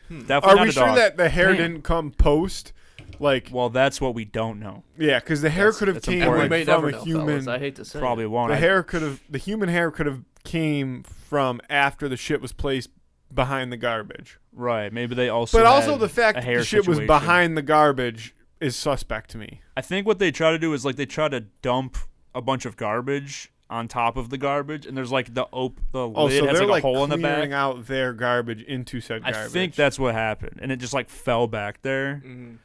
S3: definitely
S2: Are
S3: not
S2: we
S3: a
S2: sure
S3: dog.
S2: that the hair
S1: Damn.
S2: didn't come post? Like,
S3: Well, that's what we don't know.
S2: yeah, because the hair could have
S3: that's
S2: came
S3: important.
S1: We
S2: like,
S1: may
S2: from
S1: never
S2: a
S1: know,
S2: human.
S1: fellas. I hate to say.
S3: Probably won't.
S2: The human hair could have came from after the shit was placed behind the garbage.
S3: Right. Maybe they also.
S2: But also
S3: had
S2: the fact
S3: a
S2: that
S3: hair
S2: the shit was
S3: situation.
S2: behind the garbage is suspect to me.
S3: I think what they try to do is like they try to dump a bunch of garbage on top of the garbage, and there's like the lid
S2: So
S3: has
S2: they're
S3: like a hole in the
S2: clearing
S3: back.
S2: out their garbage into said
S3: I
S2: garbage.
S3: think that's what happened, and it just like fell back there.
S1: Mm-hmm.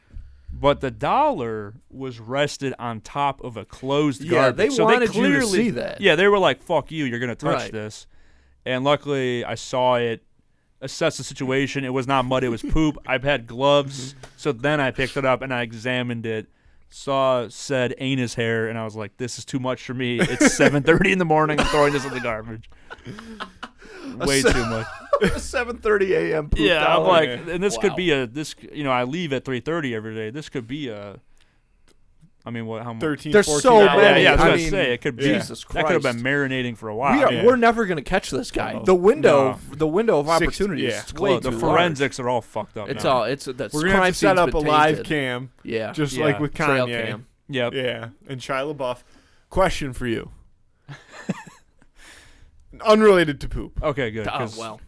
S3: But the dollar was rested on top of a closed
S1: Yeah,
S3: garbage.
S1: they
S3: so
S1: wanted
S3: they
S1: you to
S3: clearly,
S1: see that.
S3: Yeah, they were like, "Fuck you, you're gonna touch
S1: Right.
S3: this." And luckily, I saw it, assessed the situation. It was not mud; it was poop. I've had gloves, so then I picked it up and I examined it. Saw said anus hair, and I was like, "This is too much for me." It's 7:30 in the morning. I'm throwing this in the garbage. Way too much.
S1: 7:30 a.m. poop
S3: Yeah, I'm
S1: dollar.
S3: like, and this could
S1: Wow.
S3: be I leave at 3:30 every day. This could be a. I mean, what? How much?
S2: 13,
S1: There's
S2: 14
S1: so
S2: hours.
S1: many.
S3: Yeah, I was
S1: I
S3: gonna
S1: mean,
S3: say it could be.
S1: Jesus
S3: That could have been
S1: Christ.
S3: marinating for a while.
S2: Yeah.
S1: We're never gonna catch this guy.
S2: No.
S1: The window of
S2: Six-
S1: opportunity
S2: yeah.
S1: is way
S3: The
S1: too
S3: forensics are all fucked up.
S1: large. It's
S3: now.
S1: all. That's
S2: We're gonna have
S1: crime
S2: to set
S1: scene's
S2: up a
S1: been
S2: live
S1: tainted.
S2: cam,
S1: Yeah.
S2: just
S3: Yeah.
S2: like with
S1: Trail
S2: Kanye.
S1: cam.
S3: Yep.
S2: Yeah, and Shia LaBeouf. Question for you. Unrelated to poop.
S3: Okay, good.
S1: Oh
S3: 'cause-
S1: well.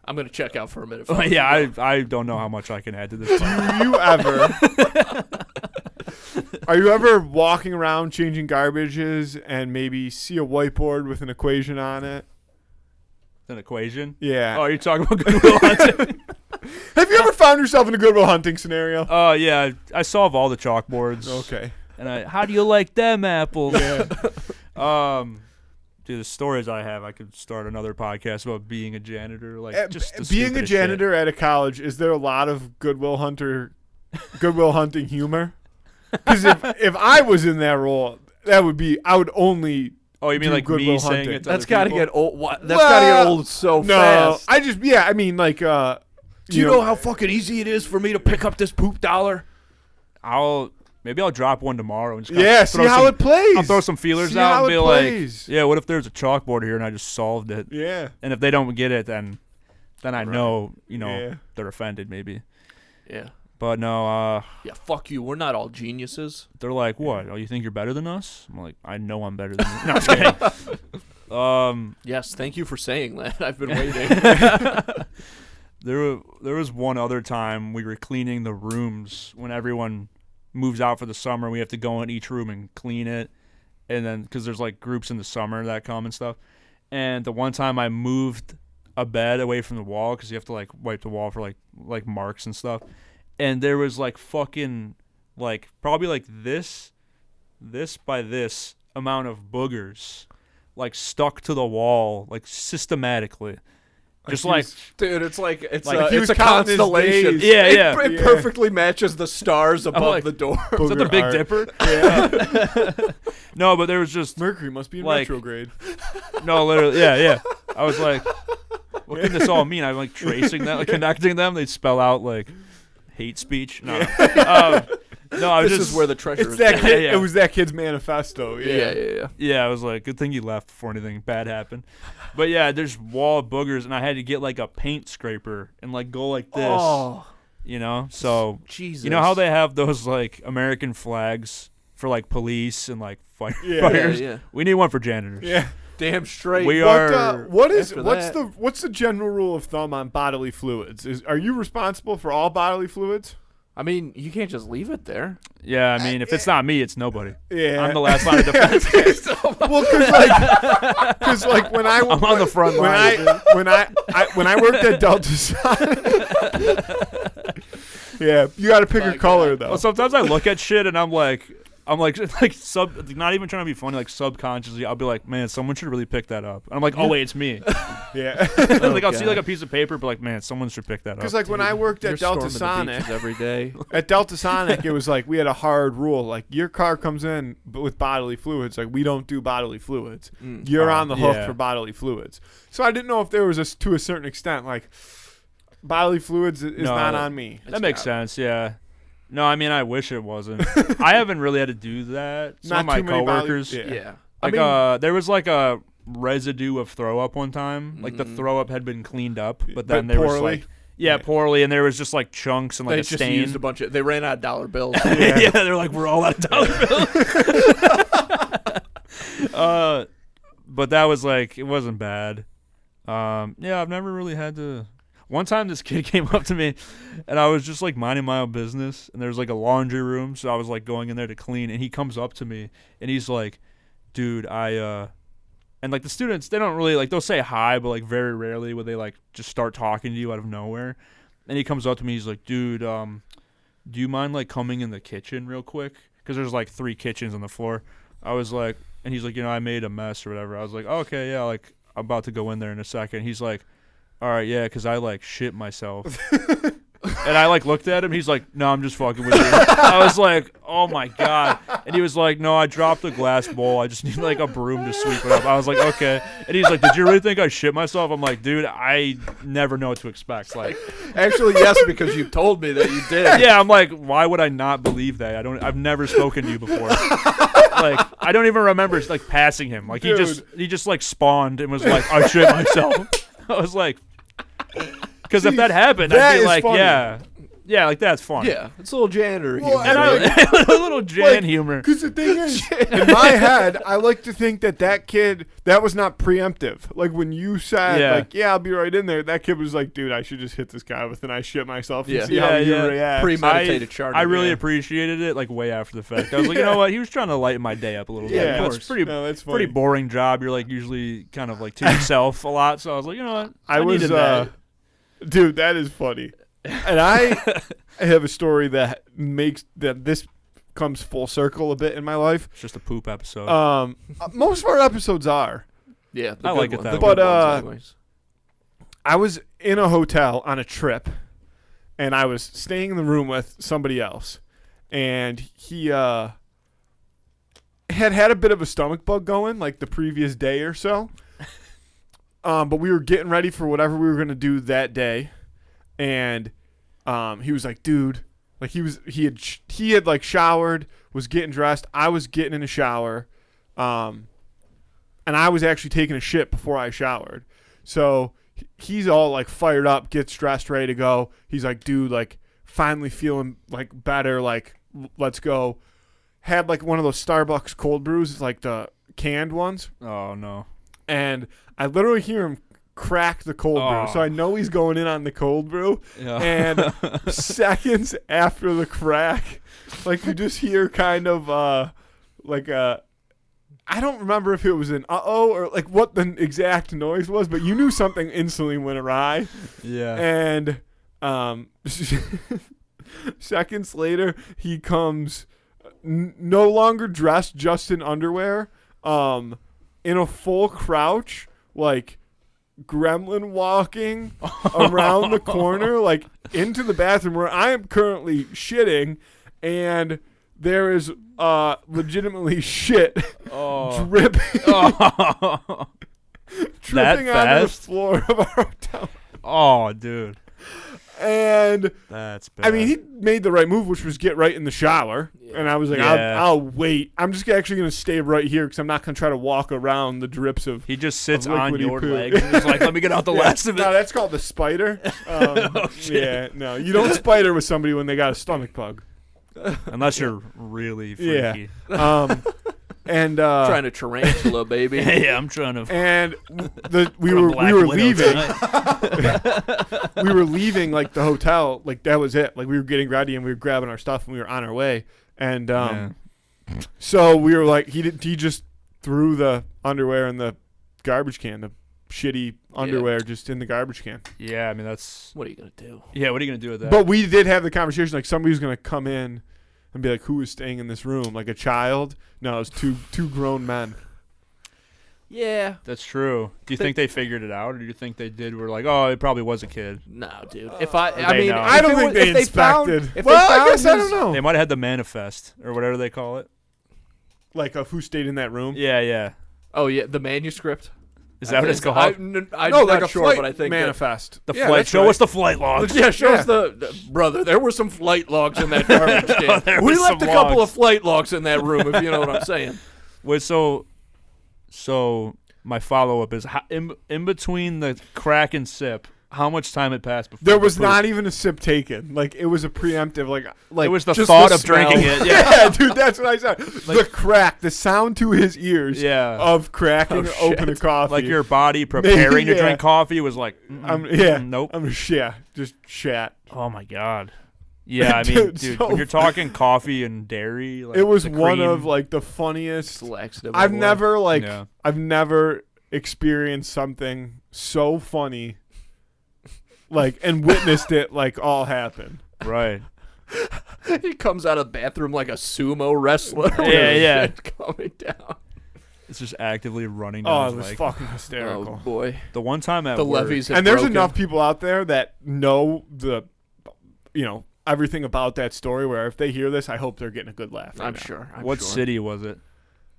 S1: I'm gonna check out for a minute.
S3: yeah, I don't know how much I can add to this.
S2: Do you ever? Are you ever walking around changing garbages and maybe see a whiteboard with an equation on it?
S3: An equation.
S2: Yeah.
S3: Oh, you're talking about Goodwill Hunting?
S2: Have you ever found yourself in a Goodwill Hunting scenario?
S3: Oh yeah, I solve all the chalkboards.
S2: Okay.
S3: And how do you like them apples? Dude, the stories I have, I could start another podcast about being a janitor. Like just the
S2: Being a
S3: stupidest shit.
S2: janitor at a college, is there a lot of Goodwill Hunting humor? Because if I was in that role, I would only.
S3: Oh, you mean
S2: do
S3: like me
S2: Goodwill
S3: saying
S2: Hunting.
S3: it? To
S1: That's
S3: other
S1: got to
S3: people?
S1: get old. That's got to get old so
S2: No,
S1: fast.
S2: I mean like.
S1: Do you know how fucking easy it is for me to pick up this poop dollar?
S3: Maybe I'll drop one tomorrow and just
S2: Yeah, see how it plays.
S3: I'll throw some feelers
S2: See
S3: out
S2: how
S3: and be
S2: it plays.
S3: like, yeah, what if there's a chalkboard here and I just solved it?
S2: Yeah.
S3: And if they don't get it, then I know,
S2: Yeah.
S3: they're offended maybe.
S1: Yeah.
S3: But no,
S1: Yeah. Fuck you. We're not all geniuses.
S3: they're like, what? Oh, you think you're better than us? I'm like, I know I'm better than you. No, I'm just kidding.
S1: Yes. Thank you for saying that. I've been waiting.
S3: There was one other time we were cleaning the rooms when everyone moves out for the summer. We have to go in each room and clean it, and then because there's like groups in the summer that come and stuff. And the one time I moved a bed away from the wall because you have to like wipe the wall for like marks and stuff, and there was like fucking like probably like this by this amount of boogers like stuck to the wall like systematically. Just like,
S1: dude, it's like
S2: he was
S1: a
S2: counting his
S1: constellation.
S2: days.
S3: Yeah,
S1: It-
S3: yeah.
S1: It,
S2: Yeah.
S1: perfectly matches the stars above
S3: like-
S1: the door.
S3: is that the
S2: Booger
S3: Big
S2: art.
S3: Dipper?
S2: Yeah.
S3: No, but there was just
S2: Mercury must be in
S3: Like-
S2: retrograde.
S3: no, literally, yeah. I was like, what can this all mean? I'm like tracing that, like connecting them. They spell out like hate speech. No, no, I was
S1: this
S3: just
S1: is where the treasure
S2: It's
S1: is.
S2: that kid,
S3: Yeah.
S2: It was that kid's manifesto. Yeah.
S3: Yeah, I was like, good thing you left before anything bad happened. But yeah, there's wall of boogers, and I had to get like a paint scraper and like go like this.
S1: Oh,
S3: You know, so
S1: Jesus.
S3: you know how they have those like American flags for like police and like
S2: Yeah.
S3: firefighters?
S1: Yeah.
S3: We need one for janitors.
S2: Yeah.
S1: Damn straight.
S3: We
S2: What's
S3: are.
S2: the general rule of thumb on bodily fluids? Are you responsible for all bodily fluids?
S1: I mean, you can't just leave it there.
S3: Yeah, I mean, if it's not me, it's nobody.
S2: Yeah.
S3: I'm the last line of defense.
S2: Well, because like when
S3: I'm on the front
S2: when
S3: line.
S2: when I worked at Delta Sonic. Yeah, you got to pick a color though.
S3: Well, sometimes I look at shit and I'm like not even trying to be funny, like subconsciously, I'll be like, man, someone should really pick that up. And I'm like, oh wait, it's me.
S2: Yeah.
S3: Like I'll see like a piece of paper, but like, man, someone should pick that up.
S2: Because like when I worked at Delta Sonic
S1: every day.
S2: At Delta Sonic, it was like we had a hard rule. Like your car comes in with bodily fluids. Like we don't do bodily fluids. You're on the hook for bodily fluids. So I didn't know if there was to a certain extent like bodily fluids is not on me.
S3: That makes sense. Yeah. No, I mean I wish it wasn't. I haven't really had to do that. Some of my coworkers.
S1: Yeah.
S3: Like there was like a residue of throw up one time. Like the throw up had been cleaned up, but then there was like poorly, and there was just like chunks and like
S1: they
S3: a
S1: just
S3: stain.
S1: used a bunch of. They ran out of dollar bills.
S3: Yeah, they're like, we're all out of dollar bills. But that was like, it wasn't bad. Yeah, I've never really had to. One time this kid came up to me and I was just like minding my own business, and there's like a laundry room, so I was like going in there to clean, and he comes up to me and he's like, dude, and like the students, they don't really like, they'll say hi, but like very rarely would they like just start talking to you out of nowhere. And he comes up to me, he's like, dude, do you mind like coming in the kitchen real quick? Because there's like 3 kitchens on the floor. I was like, and he's like, I made a mess or whatever. I was like, oh, okay, yeah, like I'm about to go in there in a second. He's like, all right, yeah, because I like shit myself. And I like looked at him. He's like, no, I'm just fucking with you. I was like, oh my God. And he was like, no, I dropped a glass bowl. I just need like a broom to sweep it up. I was like, okay. And he's like, did you really think I shit myself? I'm like, dude, I never know what to expect. Like,
S1: actually, yes, because you told me that you did.
S3: Yeah, I'm like, why would I not believe that? I've never spoken to you before. Like, I don't even remember like passing him. Like, he just like spawned and was like, I shit myself. I was like, because if that happened, I'd be like, funny. Yeah, like that's fun.
S1: Yeah, it's a little janitor
S2: humor.
S1: And
S3: a little Jan humor.
S2: Because the thing is, in my head, I like to think that kid, that was not preemptive. Like when you said, like, yeah, I'll be right in there, that kid was like, dude, I should just hit this guy with an I shit myself and see how you react.
S1: Premeditated charge.
S3: I really appreciated it, like way after the fact. I was like, you know what? He was trying to lighten my day up a little bit.
S2: Yeah,
S3: of course. It's
S2: pretty
S3: boring job. You're like usually kind of like to yourself a lot. So I was like, you know what? I needed that.
S2: Dude, that is funny. And I have a story that makes this comes full circle a bit in my life.
S3: It's just a poop episode.
S2: Most of our episodes are.
S1: Yeah,
S3: I like it that way.
S2: But I was in a hotel on a trip, and I was staying in the room with somebody else, and he had a bit of a stomach bug going like the previous day or so. But we were getting ready for whatever we were going to do that day. And he was like, dude, like he had like showered, was getting dressed. I was getting in a shower. And I was actually taking a shit before I showered. So he's all like fired up, gets dressed, ready to go. He's like, dude, like finally feeling like better. Like, let's go. Had like one of those Starbucks cold brews, like the canned ones.
S3: Oh, no.
S2: And I literally hear him crack the cold brew. So I know he's going in on the cold brew. Yeah. And seconds after the crack, like you just hear kind of like a, I don't remember if it was an uh-oh or like what the exact noise was, but you knew something instantly went awry.
S3: Yeah.
S2: And seconds later, he comes no longer dressed, just in underwear, in a full crouch, like gremlin walking around the corner, like into the bathroom where I am currently shitting, and there is legitimately shit dripping dripping onto the floor of our hotel.
S3: Oh, dude.
S2: And
S3: That's bad.
S2: I mean, he made the right move, which was get right in the shower.
S1: Yeah.
S2: And I was like,
S3: Yeah.
S2: I'll wait. I'm just actually going to stay right here because I'm not going to try to walk around the drips of.
S3: He just sits
S2: of
S3: on
S2: liquidy
S3: your
S2: poo.
S3: legs and he's like, let me get out the last of it.
S2: No, that's called the spider.
S3: Shit.
S2: Yeah, no, you don't spider with somebody when they got a stomach bug.
S3: Unless you're really freaky.
S2: Yeah. And
S1: Trying to tarantula, baby.
S3: Yeah, I'm trying to.
S2: and we
S3: Put a
S2: were
S3: Black Widow
S2: leaving.
S3: tonight.
S2: We were leaving like the hotel. Like that was it. Like we were getting ready and we were grabbing our stuff and we were on our way. And
S3: Yeah.
S2: so we were like, he just threw the underwear in the garbage can. The shitty underwear just in the garbage can.
S3: Yeah, I mean that's.
S1: What are you gonna do?
S3: Yeah, what are you gonna do with that?
S2: But we did have the conversation like somebody was gonna come in and be like, who is staying in this room? Like a child? No, it was two grown men.
S1: Yeah.
S3: That's true. Do you think they figured it out, or do you think they did? Were like, oh, it probably was a kid.
S1: No, dude. If I
S3: They
S1: mean,
S3: know.
S1: if
S2: I don't
S1: it
S2: think
S1: was-
S2: they
S1: if
S2: inspected.
S1: Found, if
S2: well,
S1: they found
S2: I guess I
S1: his-
S2: don't know.
S3: They might have had the manifest or whatever they call it.
S2: Like of who stayed in that room?
S3: Yeah, yeah.
S1: Oh yeah, the manuscript.
S3: Is that what it's called?
S1: I'm
S2: No,
S1: not
S2: like a
S1: sure,
S2: flight
S1: but I think
S2: manifest.
S3: The
S2: Yeah,
S3: flight.
S2: that's
S3: Show
S2: right.
S3: us the flight logs.
S1: Yeah, show
S2: Yeah.
S1: us the brother. There were some flight logs in that garbage can.
S3: There
S1: We
S3: was
S1: left a
S3: some
S1: couple
S3: logs.
S1: of flight logs in that room, if you know what I'm saying.
S3: Wait, so my follow up is in between the crack and sip. How much time had passed before
S2: There
S3: the
S2: was
S3: poop?
S2: not even a sip taken. Like it was a preemptive. Like
S3: It was the
S2: just
S3: thought of
S2: smell.
S3: drinking it. Yeah,
S2: Yeah, dude, that's what I said. The crack, the sound to his ears
S3: yeah.
S2: of cracking
S1: Oh,
S2: open a
S1: shit.
S2: coffee.
S3: Like your body preparing to
S2: Yeah.
S3: drink coffee was like, nope.
S2: I'm just just chat.
S3: Oh my god. Yeah, I mean, dude,
S2: so-
S3: when you're talking coffee and dairy, like
S2: It was
S3: the
S2: one
S3: cream-
S2: of like the funniest.
S1: It's laxative.
S2: I've
S1: or-
S2: never
S3: Yeah.
S2: I've never experienced something so funny, like and witnessed it like all happen.
S3: right.
S1: He comes out of the bathroom like a sumo wrestler.
S3: Yeah, yeah.
S1: Shit coming down.
S3: It's just actively running
S2: Oh,
S3: down
S2: it
S3: his
S2: was
S3: leg.
S2: fucking hysterical.
S1: Oh boy,
S3: The one time at
S1: the
S3: work,
S1: levees have
S2: And there's
S1: broken.
S2: enough people out there that know everything about that story. Where if they hear this, I hope they're getting a good laugh. right
S1: I'm
S2: now.
S1: sure. I'm
S3: what
S1: sure.
S3: city was it?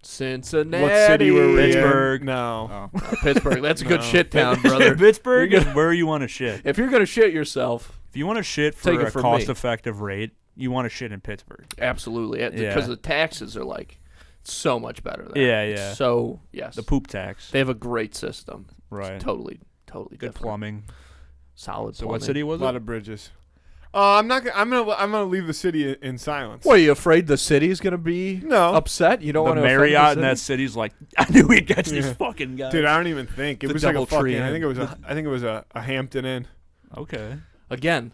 S1: Cincinnati.
S2: What city were we in?
S3: Pittsburgh.
S2: No.
S3: Oh.
S1: Pittsburgh. That's a good
S2: No.
S1: shit town, brother.
S3: Pittsburgh
S1: You're
S3: is where you want to shit.
S1: If you're gonna shit yourself,
S3: If you want to shit for
S1: Take it
S3: a
S1: from me.
S3: cost-effective rate, you want to shit in Pittsburgh.
S1: absolutely,
S3: Yeah.
S1: because the taxes are like so much better there.
S3: Yeah, yeah.
S1: So yes,
S3: The poop tax.
S1: they have a great system.
S3: Right.
S1: Totally
S3: Good
S1: different.
S3: plumbing.
S1: Solid.
S3: So
S1: plumbing.
S3: what city was
S2: A lot
S3: it?
S2: of bridges. I'm not. I'm gonna leave the city in silence.
S1: What, are you afraid the city's gonna be
S2: No.
S1: upset? You don't
S3: The
S1: want to
S3: Marriott in that city's like, I knew we'd catch these
S2: Yeah.
S3: fucking guys.
S2: Dude, I don't even think it
S1: The
S2: was like a
S1: DoubleTree
S2: fucking. I
S1: Inn.
S2: think it was a Hampton Inn.
S3: Okay.
S1: Again,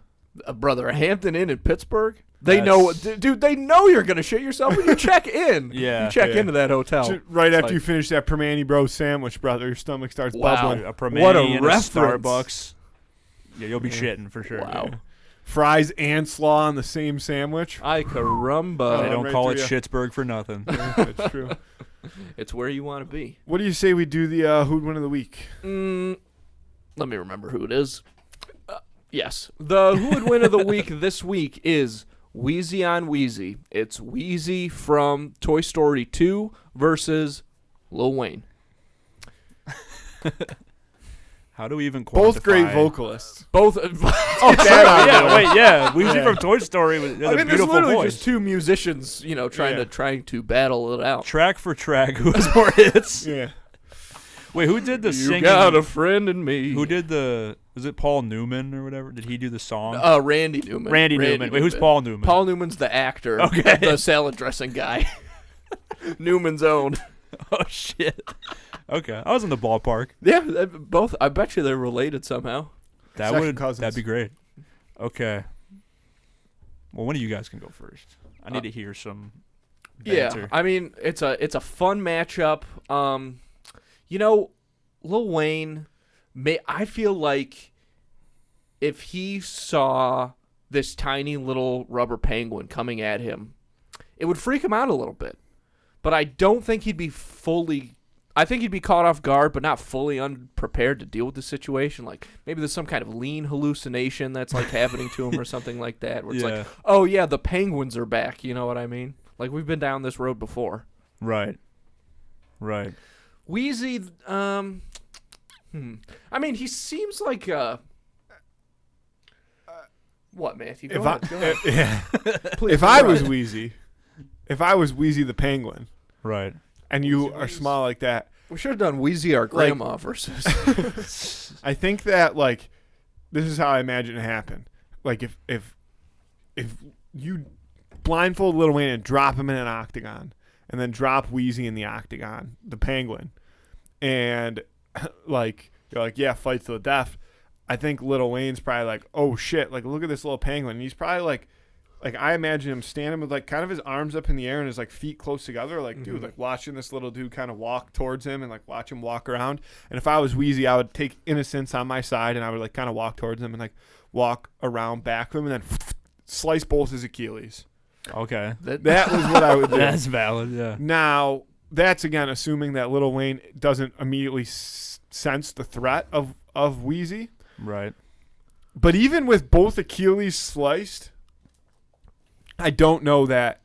S1: brother, a Hampton Inn in Pittsburgh. They
S3: That's-
S1: know, dude. They know you're gonna shit yourself when you check in.
S3: Yeah.
S1: you check
S2: Yeah.
S1: into that hotel.
S2: Right after
S1: like-
S2: you finish that Permani Bro sandwich, brother, your stomach starts
S1: Wow.
S2: bubbling.
S3: A Permani
S1: What a
S3: and
S1: reference.
S3: Starbucks. Yeah, you'll be
S2: Yeah.
S3: shitting for sure.
S1: Wow.
S3: Yeah.
S2: Fries and slaw on the same sandwich.
S1: Ay caramba!
S3: They don't
S2: right
S3: call it
S2: through ya.
S3: Schittsburg for nothing.
S2: That's true.
S1: It's where you want to be.
S2: What do you say we do the Who'd Win of the Week?
S1: Let me remember who it is. Yes, the who would win of the week this week is Wheezy on Wheezy. It's Wheezy from Toy Story 2 versus Lil Wayne.
S3: How do we even quantify?
S2: Both great vocalists.
S1: Both.
S3: Oh, sorry. Yeah, wait, yeah. Wheezy
S2: Yeah.
S3: from Toy Story was
S1: I
S3: a
S1: mean, there's
S3: beautiful
S1: literally
S3: voice.
S1: just two musicians, trying to battle it out.
S3: Track for track, who has more hits?
S2: Yeah.
S3: Wait, who did the
S1: You
S3: singing?
S1: got a friend in me.
S3: Who did the? Was it Paul Newman or whatever? Did he do the song?
S1: Randy Newman.
S3: Randy Newman. Wait, who's Paul Newman?
S1: Paul Newman's the actor.
S3: Okay.
S1: The salad dressing guy. Newman's own.
S3: Oh shit. Okay, I was in the ballpark.
S1: Yeah, both. I bet you they're related somehow.
S3: That
S2: Second
S3: would
S2: cousins.
S3: that'd be great. Okay. Well, one of you guys can go first. I need to hear some banter.
S1: Yeah, I mean it's a fun matchup. Lil Wayne, I feel like if he saw this tiny little rubber penguin coming at him, it would freak him out a little bit. But I don't think he'd be fully. I think he'd be caught off guard, but not fully unprepared to deal with the situation. Like maybe there's some kind of lean hallucination that's like happening to him or something like that. Where it's
S3: Yeah.
S1: like, oh yeah, the penguins are back. You know what I mean? Like we've been down this road before.
S3: Right. Right.
S1: Wheezy, I mean, he seems like What, Matthew?
S2: If
S1: Go ahead.
S2: yeah.
S1: Please,
S2: If I
S1: go
S2: was
S1: ahead.
S2: Wheezy, if I was Wheezy the Penguin,
S3: Right.
S2: and you are small like that,
S1: We should have done Wheezy our grandma versus.
S2: I think that like this is how I imagine it happen. Like if you blindfold Lil Wayne and drop him in an octagon, and then drop Wheezy in the octagon, the Penguin, and like you're like, yeah, fight to the death. I think Lil Wayne's probably like, oh shit, like look at this little penguin. And he's probably like I imagine him standing with like kind of his arms up in the air and his like feet close together, like dude, like watching this little dude kind of walk towards him and like watch him walk around. And if I was Wheezy, I would take innocence on my side and I would like kind of walk towards him and like walk around back to him and then slice both his Achilles.
S3: Okay.
S2: That was what I would do.
S3: That's valid, yeah.
S2: Now, that's again assuming that Lil Wayne doesn't immediately sense the threat of Wheezy.
S3: Right.
S2: But even with both Achilles sliced, I don't know that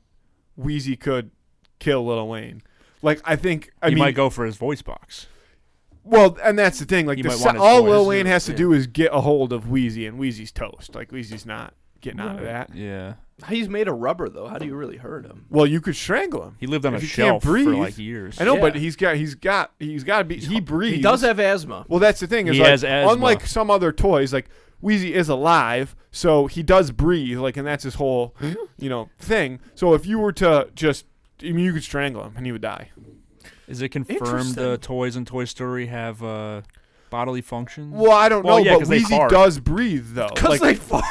S2: Wheezy could kill Lil Wayne. Like, I think
S3: He might go for his voice box.
S2: Well, and that's the thing. Like,
S3: He might want his
S2: all
S3: voice.
S2: Lil Wayne has to do is get a hold of Wheezy, and Wheezy's toast. Like, Wheezy's not getting out of that.
S3: Yeah.
S1: He's made of rubber, though. How do you really hurt him?
S2: Well, you could strangle him.
S3: He lived on
S2: If
S3: a
S2: he can't
S3: shelf for
S2: breathe-
S3: like years.
S2: I know,
S1: Yeah.
S2: but he's got to be. He breathes.
S1: He does have asthma.
S2: Well, that's the thing. Is
S3: He
S2: like,
S3: has asthma.
S2: unlike some other toys, like Wheezy is alive, so he does breathe. Like, and that's his whole, thing. So if you were to just, you could strangle him and he would die.
S3: Is it confirmed
S1: Interesting.
S3: the toys in Toy Story have bodily functions?
S2: Well, I don't know,
S3: yeah,
S2: but
S3: 'cause they
S2: Wheezy
S3: fart.
S2: does breathe though.
S1: Because
S2: Like,
S1: they fart.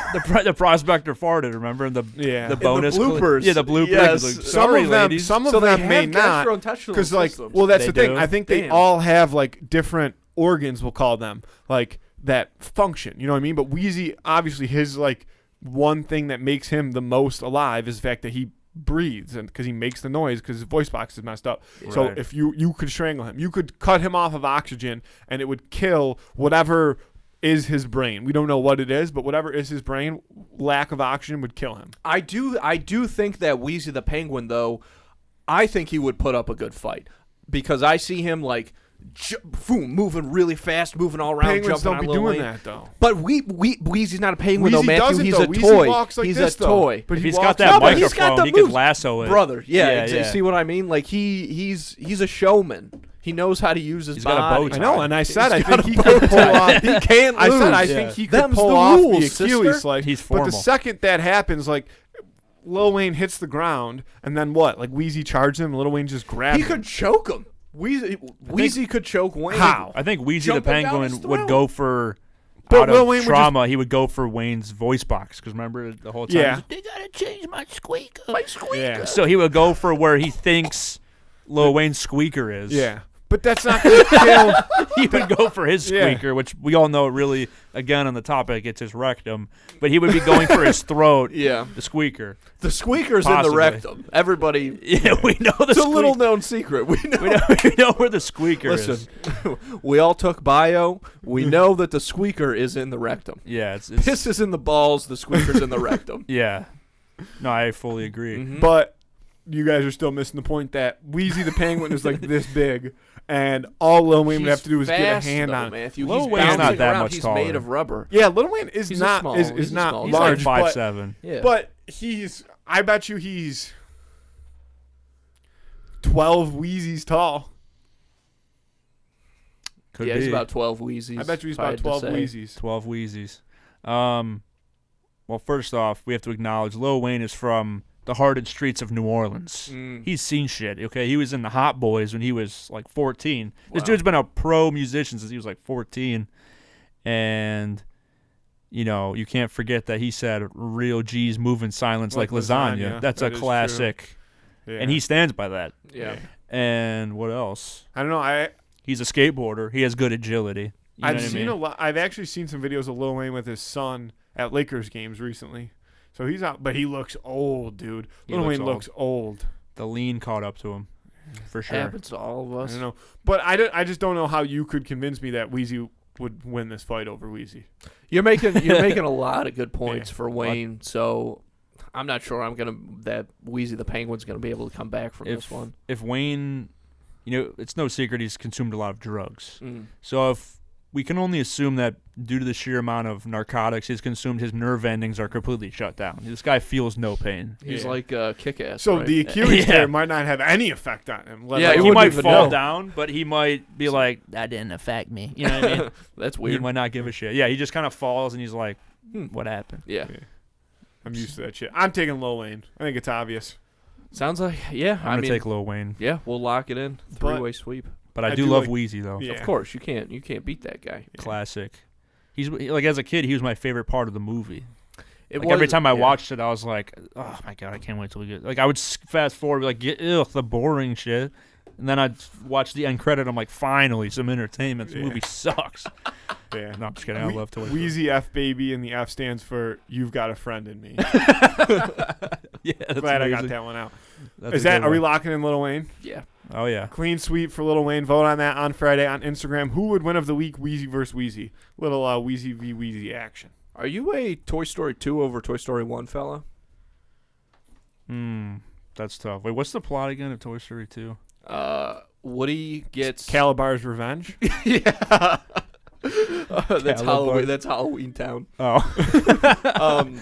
S3: The prospector farted, remember? The
S2: Yeah.
S3: bonus
S1: bloopers.
S3: Yeah, the bloopers.
S1: Yes.
S3: Like,
S2: some
S3: sorry,
S2: of them,
S3: ladies.
S2: some of
S1: So they
S2: them may
S1: have
S2: not,
S1: gastrointestinal
S2: because like,
S1: systems.
S2: well, that's
S3: They
S2: the thing.
S3: do?
S2: I think they
S1: Damn.
S2: all have like different organs. We'll call them like that function. You know what I mean? But Wheezy, obviously, his like one thing that makes him the most alive is the fact that he breathes and because he makes the noise because his voice box is messed up. So
S3: Right.
S2: if you could strangle him, you could cut him off of oxygen and it would kill whatever is his brain. We don't know what it is, but whatever is his brain, lack of oxygen would kill him.
S1: I do think that Wheezy the Penguin, though, I think he would put up a good fight because I see him like moving really fast, moving all around.
S2: Penguins
S1: jumping
S2: don't be
S1: on Lil
S2: doing
S1: Wayne.
S2: that though.
S1: But Wheezy's not a penguin,
S2: Wheezy
S1: though, Matthew.
S2: doesn't,
S1: He's
S2: though.
S1: a
S2: Wheezy
S1: toy.
S2: walks like
S1: He's
S2: this,
S1: a
S2: though.
S1: toy.
S2: But
S3: if
S2: he
S3: he's
S2: walks
S3: got that
S1: No, but he's got
S3: microphone,
S1: the
S3: he could
S1: moves.
S3: lasso it.
S1: Brother, yeah,
S3: Yeah.
S1: see what I mean? Like he's a showman. He knows how to use his
S3: He's
S1: body.
S3: got a bow
S2: I
S3: tie.
S2: know, and I said I
S1: He's got
S2: think he
S1: a bow
S2: could pull
S1: tie.
S2: off.
S1: He can't
S2: I said I
S1: lose.
S2: think he could
S1: Them's
S2: pull
S1: the
S2: off
S1: rules,
S2: the
S1: sister.
S2: Achilles slice.
S3: He's
S2: But
S3: formal.
S2: the second that happens, like Lil Wayne hits the ground, and then what? Like Wheezy charges him, and Lil Wayne just grabs
S1: He
S2: him.
S1: could choke him. Wheezy could choke Wayne.
S2: How?
S3: I think Wheezy the
S1: Jumping down his
S3: Penguin would
S1: throat.
S3: go for
S2: But
S3: out
S2: Lil
S3: of
S2: Wayne would
S3: trauma. He would go for Wayne's voice box because remember the whole time.
S2: Yeah.
S3: he's like, they gotta change my squeaker.
S1: My squeaker.
S2: Yeah.
S3: So he would go for where he thinks Lil Wayne's squeaker is.
S2: Yeah. But that's not going to kill.
S3: He would go for his
S2: Yeah.
S3: squeaker, which we all know really, again, on the topic, it's his rectum. But he would be going for his throat,
S1: Yeah.
S3: the squeaker.
S1: The squeaker's in
S3: Possibly.
S1: the rectum. Everybody.
S3: Yeah, we know the
S1: It's a
S3: squeak-
S1: little known secret. We know.
S3: we know where the squeaker
S1: Listen,
S3: is.
S1: we all took bio. We know that the squeaker is in the rectum.
S3: Yeah, it's
S1: Piss is in the balls. The squeaker's in the rectum.
S3: yeah. No, I fully agree.
S1: Mhm.
S2: But you guys are still missing the point that Wheezy the Penguin is like this big, and all Lil Wayne would have to do is get a
S1: fast,
S2: hand
S1: though,
S2: on it.
S1: Matthew.
S3: Lil
S1: He's
S3: Wayne's
S1: bouncing
S3: not that
S1: around.
S3: much
S1: He's
S3: taller.
S1: made of rubber.
S2: Yeah, Lil Wayne is
S1: He's a
S2: not
S1: small-
S2: is
S1: he's a
S2: not
S1: small-
S3: He's
S2: large,
S3: like
S2: but
S3: 5'7".
S1: Yeah.
S2: But he's, I bet you he's 12 Wheezys tall.
S3: Could
S1: yeah,
S3: be.
S1: he's about 12 Wheezies.
S2: I bet you he's
S1: if I
S2: about
S1: had to
S2: 12
S1: say.
S2: Wheezys.
S3: 12 Wheezies. Well, first off, we have to acknowledge Lil Wayne is from the hardened streets of New Orleans.
S1: Mm.
S3: He's seen shit, okay? He was in the Hot Boys when he was like 14. This
S1: Wow.
S3: dude's been a pro musician since he was like 14. And, you know, you can't forget that he said real G's move in silence like lasagna. That's
S2: That
S3: a
S2: is
S3: classic.
S2: Yeah.
S3: And he stands by that.
S1: Yeah.
S3: And what else?
S2: I don't know.
S3: He's a skateboarder. He has good agility. You know
S2: I've
S3: what I
S2: seen
S3: mean?
S2: a lot. I've actually seen some videos of Lil Wayne with his son at Lakers games recently. So he's out, but he looks old, dude.
S3: He
S2: Lil
S3: looks
S2: Wayne looks old.
S3: The lean caught up to him, for sure.
S1: Happens to all of
S2: I
S1: us.
S2: don't know, but I just don't know how you could convince me that Wheezy would win this fight over Wheezy.
S1: You're making a lot of good points for Wayne. So I'm not sure that Wheezy the Penguin's gonna be able to come back from this one.
S3: If Wayne, you know, it's no secret he's consumed a lot of drugs.
S1: Mm.
S3: So if we can only assume that due to the sheer amount of narcotics he's consumed, his nerve endings are completely shut down. This guy feels no pain.
S1: He's like Kick-Ass.
S2: So
S1: right?
S2: the Achilles tear might not have any effect on him.
S3: He might fall down, but he might be like, that didn't affect me. You know what I mean?
S1: That's weird.
S3: He might not give a shit. Yeah, he just kind of falls and he's like, what happened?
S1: Yeah.
S2: I'm used to that shit. I'm taking Lil Wayne. I think it's obvious.
S1: Sounds like, yeah.
S3: I'm going to take Lil Wayne.
S1: Yeah, we'll lock it in. Three-way sweep.
S3: But I do love Wheezy, though.
S1: Yeah. Of course, you can't beat that guy.
S3: Classic. He's like, as a kid, he was my favorite part of the movie.
S1: Like
S3: every time I watched it, I was like, oh my God, I can't wait till we get. Like, I would fast forward, be like, the boring shit. And then I'd watch the end credit. I'm like, finally, some entertainment. This movie sucks.
S2: Yeah.
S3: No, I'm just kidding. I love Toy Story.
S2: Wheezy F Baby, and the F stands for You've Got a Friend in Me.
S3: Yeah, that's
S2: glad
S3: amazing.
S2: I got that one out.
S3: That's
S2: Are we locking in Lil Wayne?
S1: Yeah.
S3: Oh, yeah.
S2: Clean sweep for Lil Wayne. Vote on that on Friday on Instagram. Who would win of the week, Wheezy versus Wheezy? Little Wheezy v. Wheezy action.
S1: Are you a Toy Story 2 over Toy Story 1 fella?
S3: That's tough. Wait, what's the plot again of Toy Story 2?
S1: Woody gets
S2: Calabar's Revenge.
S1: Yeah. That's Halloween. That's Halloween Town.
S3: Oh.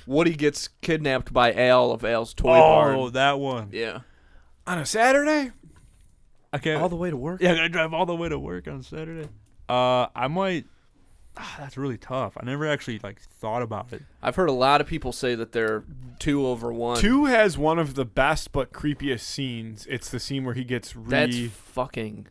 S1: Woody gets kidnapped by Al of Al's Toy Barn.
S3: Oh, that one.
S1: Yeah.
S2: On a Saturday?
S3: Okay.
S1: All the way to work?
S3: Yeah, I gotta drive all the way to work on Saturday. I might. That's really tough. I never actually thought about it.
S1: I've heard a lot of people say that they're 2 over 1.
S2: 2 has one of the best but creepiest scenes. It's the scene where he gets
S1: That's fucking.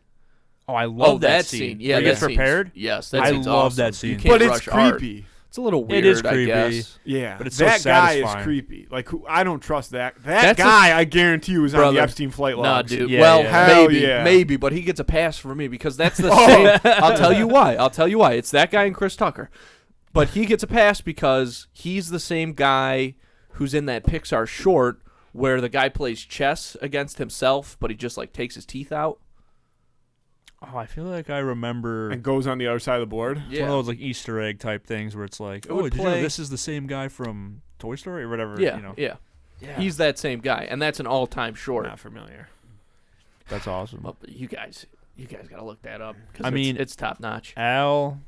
S3: Oh, I love
S1: that
S3: scene.
S1: Yeah,
S3: he
S1: that
S3: gets prepared.
S1: Yes, that
S3: I
S1: scene's
S3: love
S1: awesome.
S3: that scene.
S1: You can't
S2: But it's
S1: rush art.
S2: creepy.
S1: It's a little weird.
S3: It is creepy.
S1: I guess.
S2: Yeah,
S3: but it's so
S2: that guy
S3: satisfying.
S2: is creepy. Like, I don't trust that.
S1: That's
S2: guy, I guarantee you, was on
S1: Brother.
S2: the Epstein flight
S1: Nah,
S2: logs.
S1: dude.
S3: Yeah,
S1: well,
S3: yeah.
S1: maybe, but he gets a pass for me because that's the same. I'll tell you why. It's that guy and Chris Tucker. But he gets a pass because he's the same guy who's in that Pixar short where the guy plays chess against himself, but he just takes his teeth out.
S3: Oh, I feel like I remember.
S2: And goes on the other side of the board.
S3: It's one of those Easter egg type things where it's like,
S1: would
S3: did you know
S1: play-
S3: this is the same guy from Toy Story or whatever?
S1: Yeah,
S3: you know.
S1: yeah. He's that same guy, and that's an all-time short.
S2: Not familiar.
S3: That's awesome.
S1: Well, you guys gotta look that up. 'Cause
S3: I mean,
S1: it's top notch.
S3: Al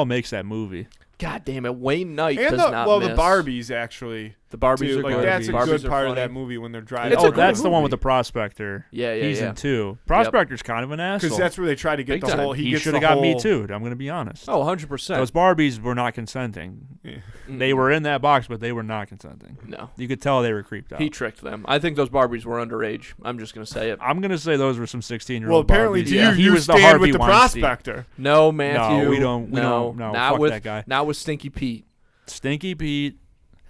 S3: makes that movie.
S1: God damn it, Wayne Knight
S2: And
S1: does not miss.
S2: the Barbies actually.
S1: The Barbies
S2: Too.
S1: are
S2: Like
S1: good.
S2: that's a
S1: Barbies
S2: good
S1: are
S2: part of
S1: funny.
S2: that movie when they're driving.
S1: It's a
S3: Oh,
S1: good
S3: that's the one
S1: movie.
S3: with the prospector.
S1: Yeah,
S3: He's
S1: yeah.
S3: in 2. Prospector's kind of an asshole.
S2: Because that's where they try to get
S1: Big
S2: the
S1: time.
S2: whole.
S3: he
S2: gets
S3: should
S2: the
S3: have got me
S2: whole-
S3: too. I'm going to be honest.
S1: Oh, 100%.
S3: Those Barbies were not consenting.
S2: Yeah.
S3: They were in that box, but they were not consenting.
S1: No.
S3: You could tell they were creeped out.
S1: He tricked them. I think those Barbies were underage. I'm just going to say it.
S3: I'm going to say those were some 16-year-old
S2: Well, apparently
S3: Barbies.
S2: to
S1: Yeah.
S2: you,
S3: he
S2: you
S3: was the
S2: stand
S3: Harvey
S2: with the
S3: Weinstein.
S2: prospector.
S1: No, Matthew.
S3: No, we don't. No,
S1: not
S3: fuck
S1: with
S3: that guy.
S1: Not with Stinky Pete.
S3: Stinky Pete.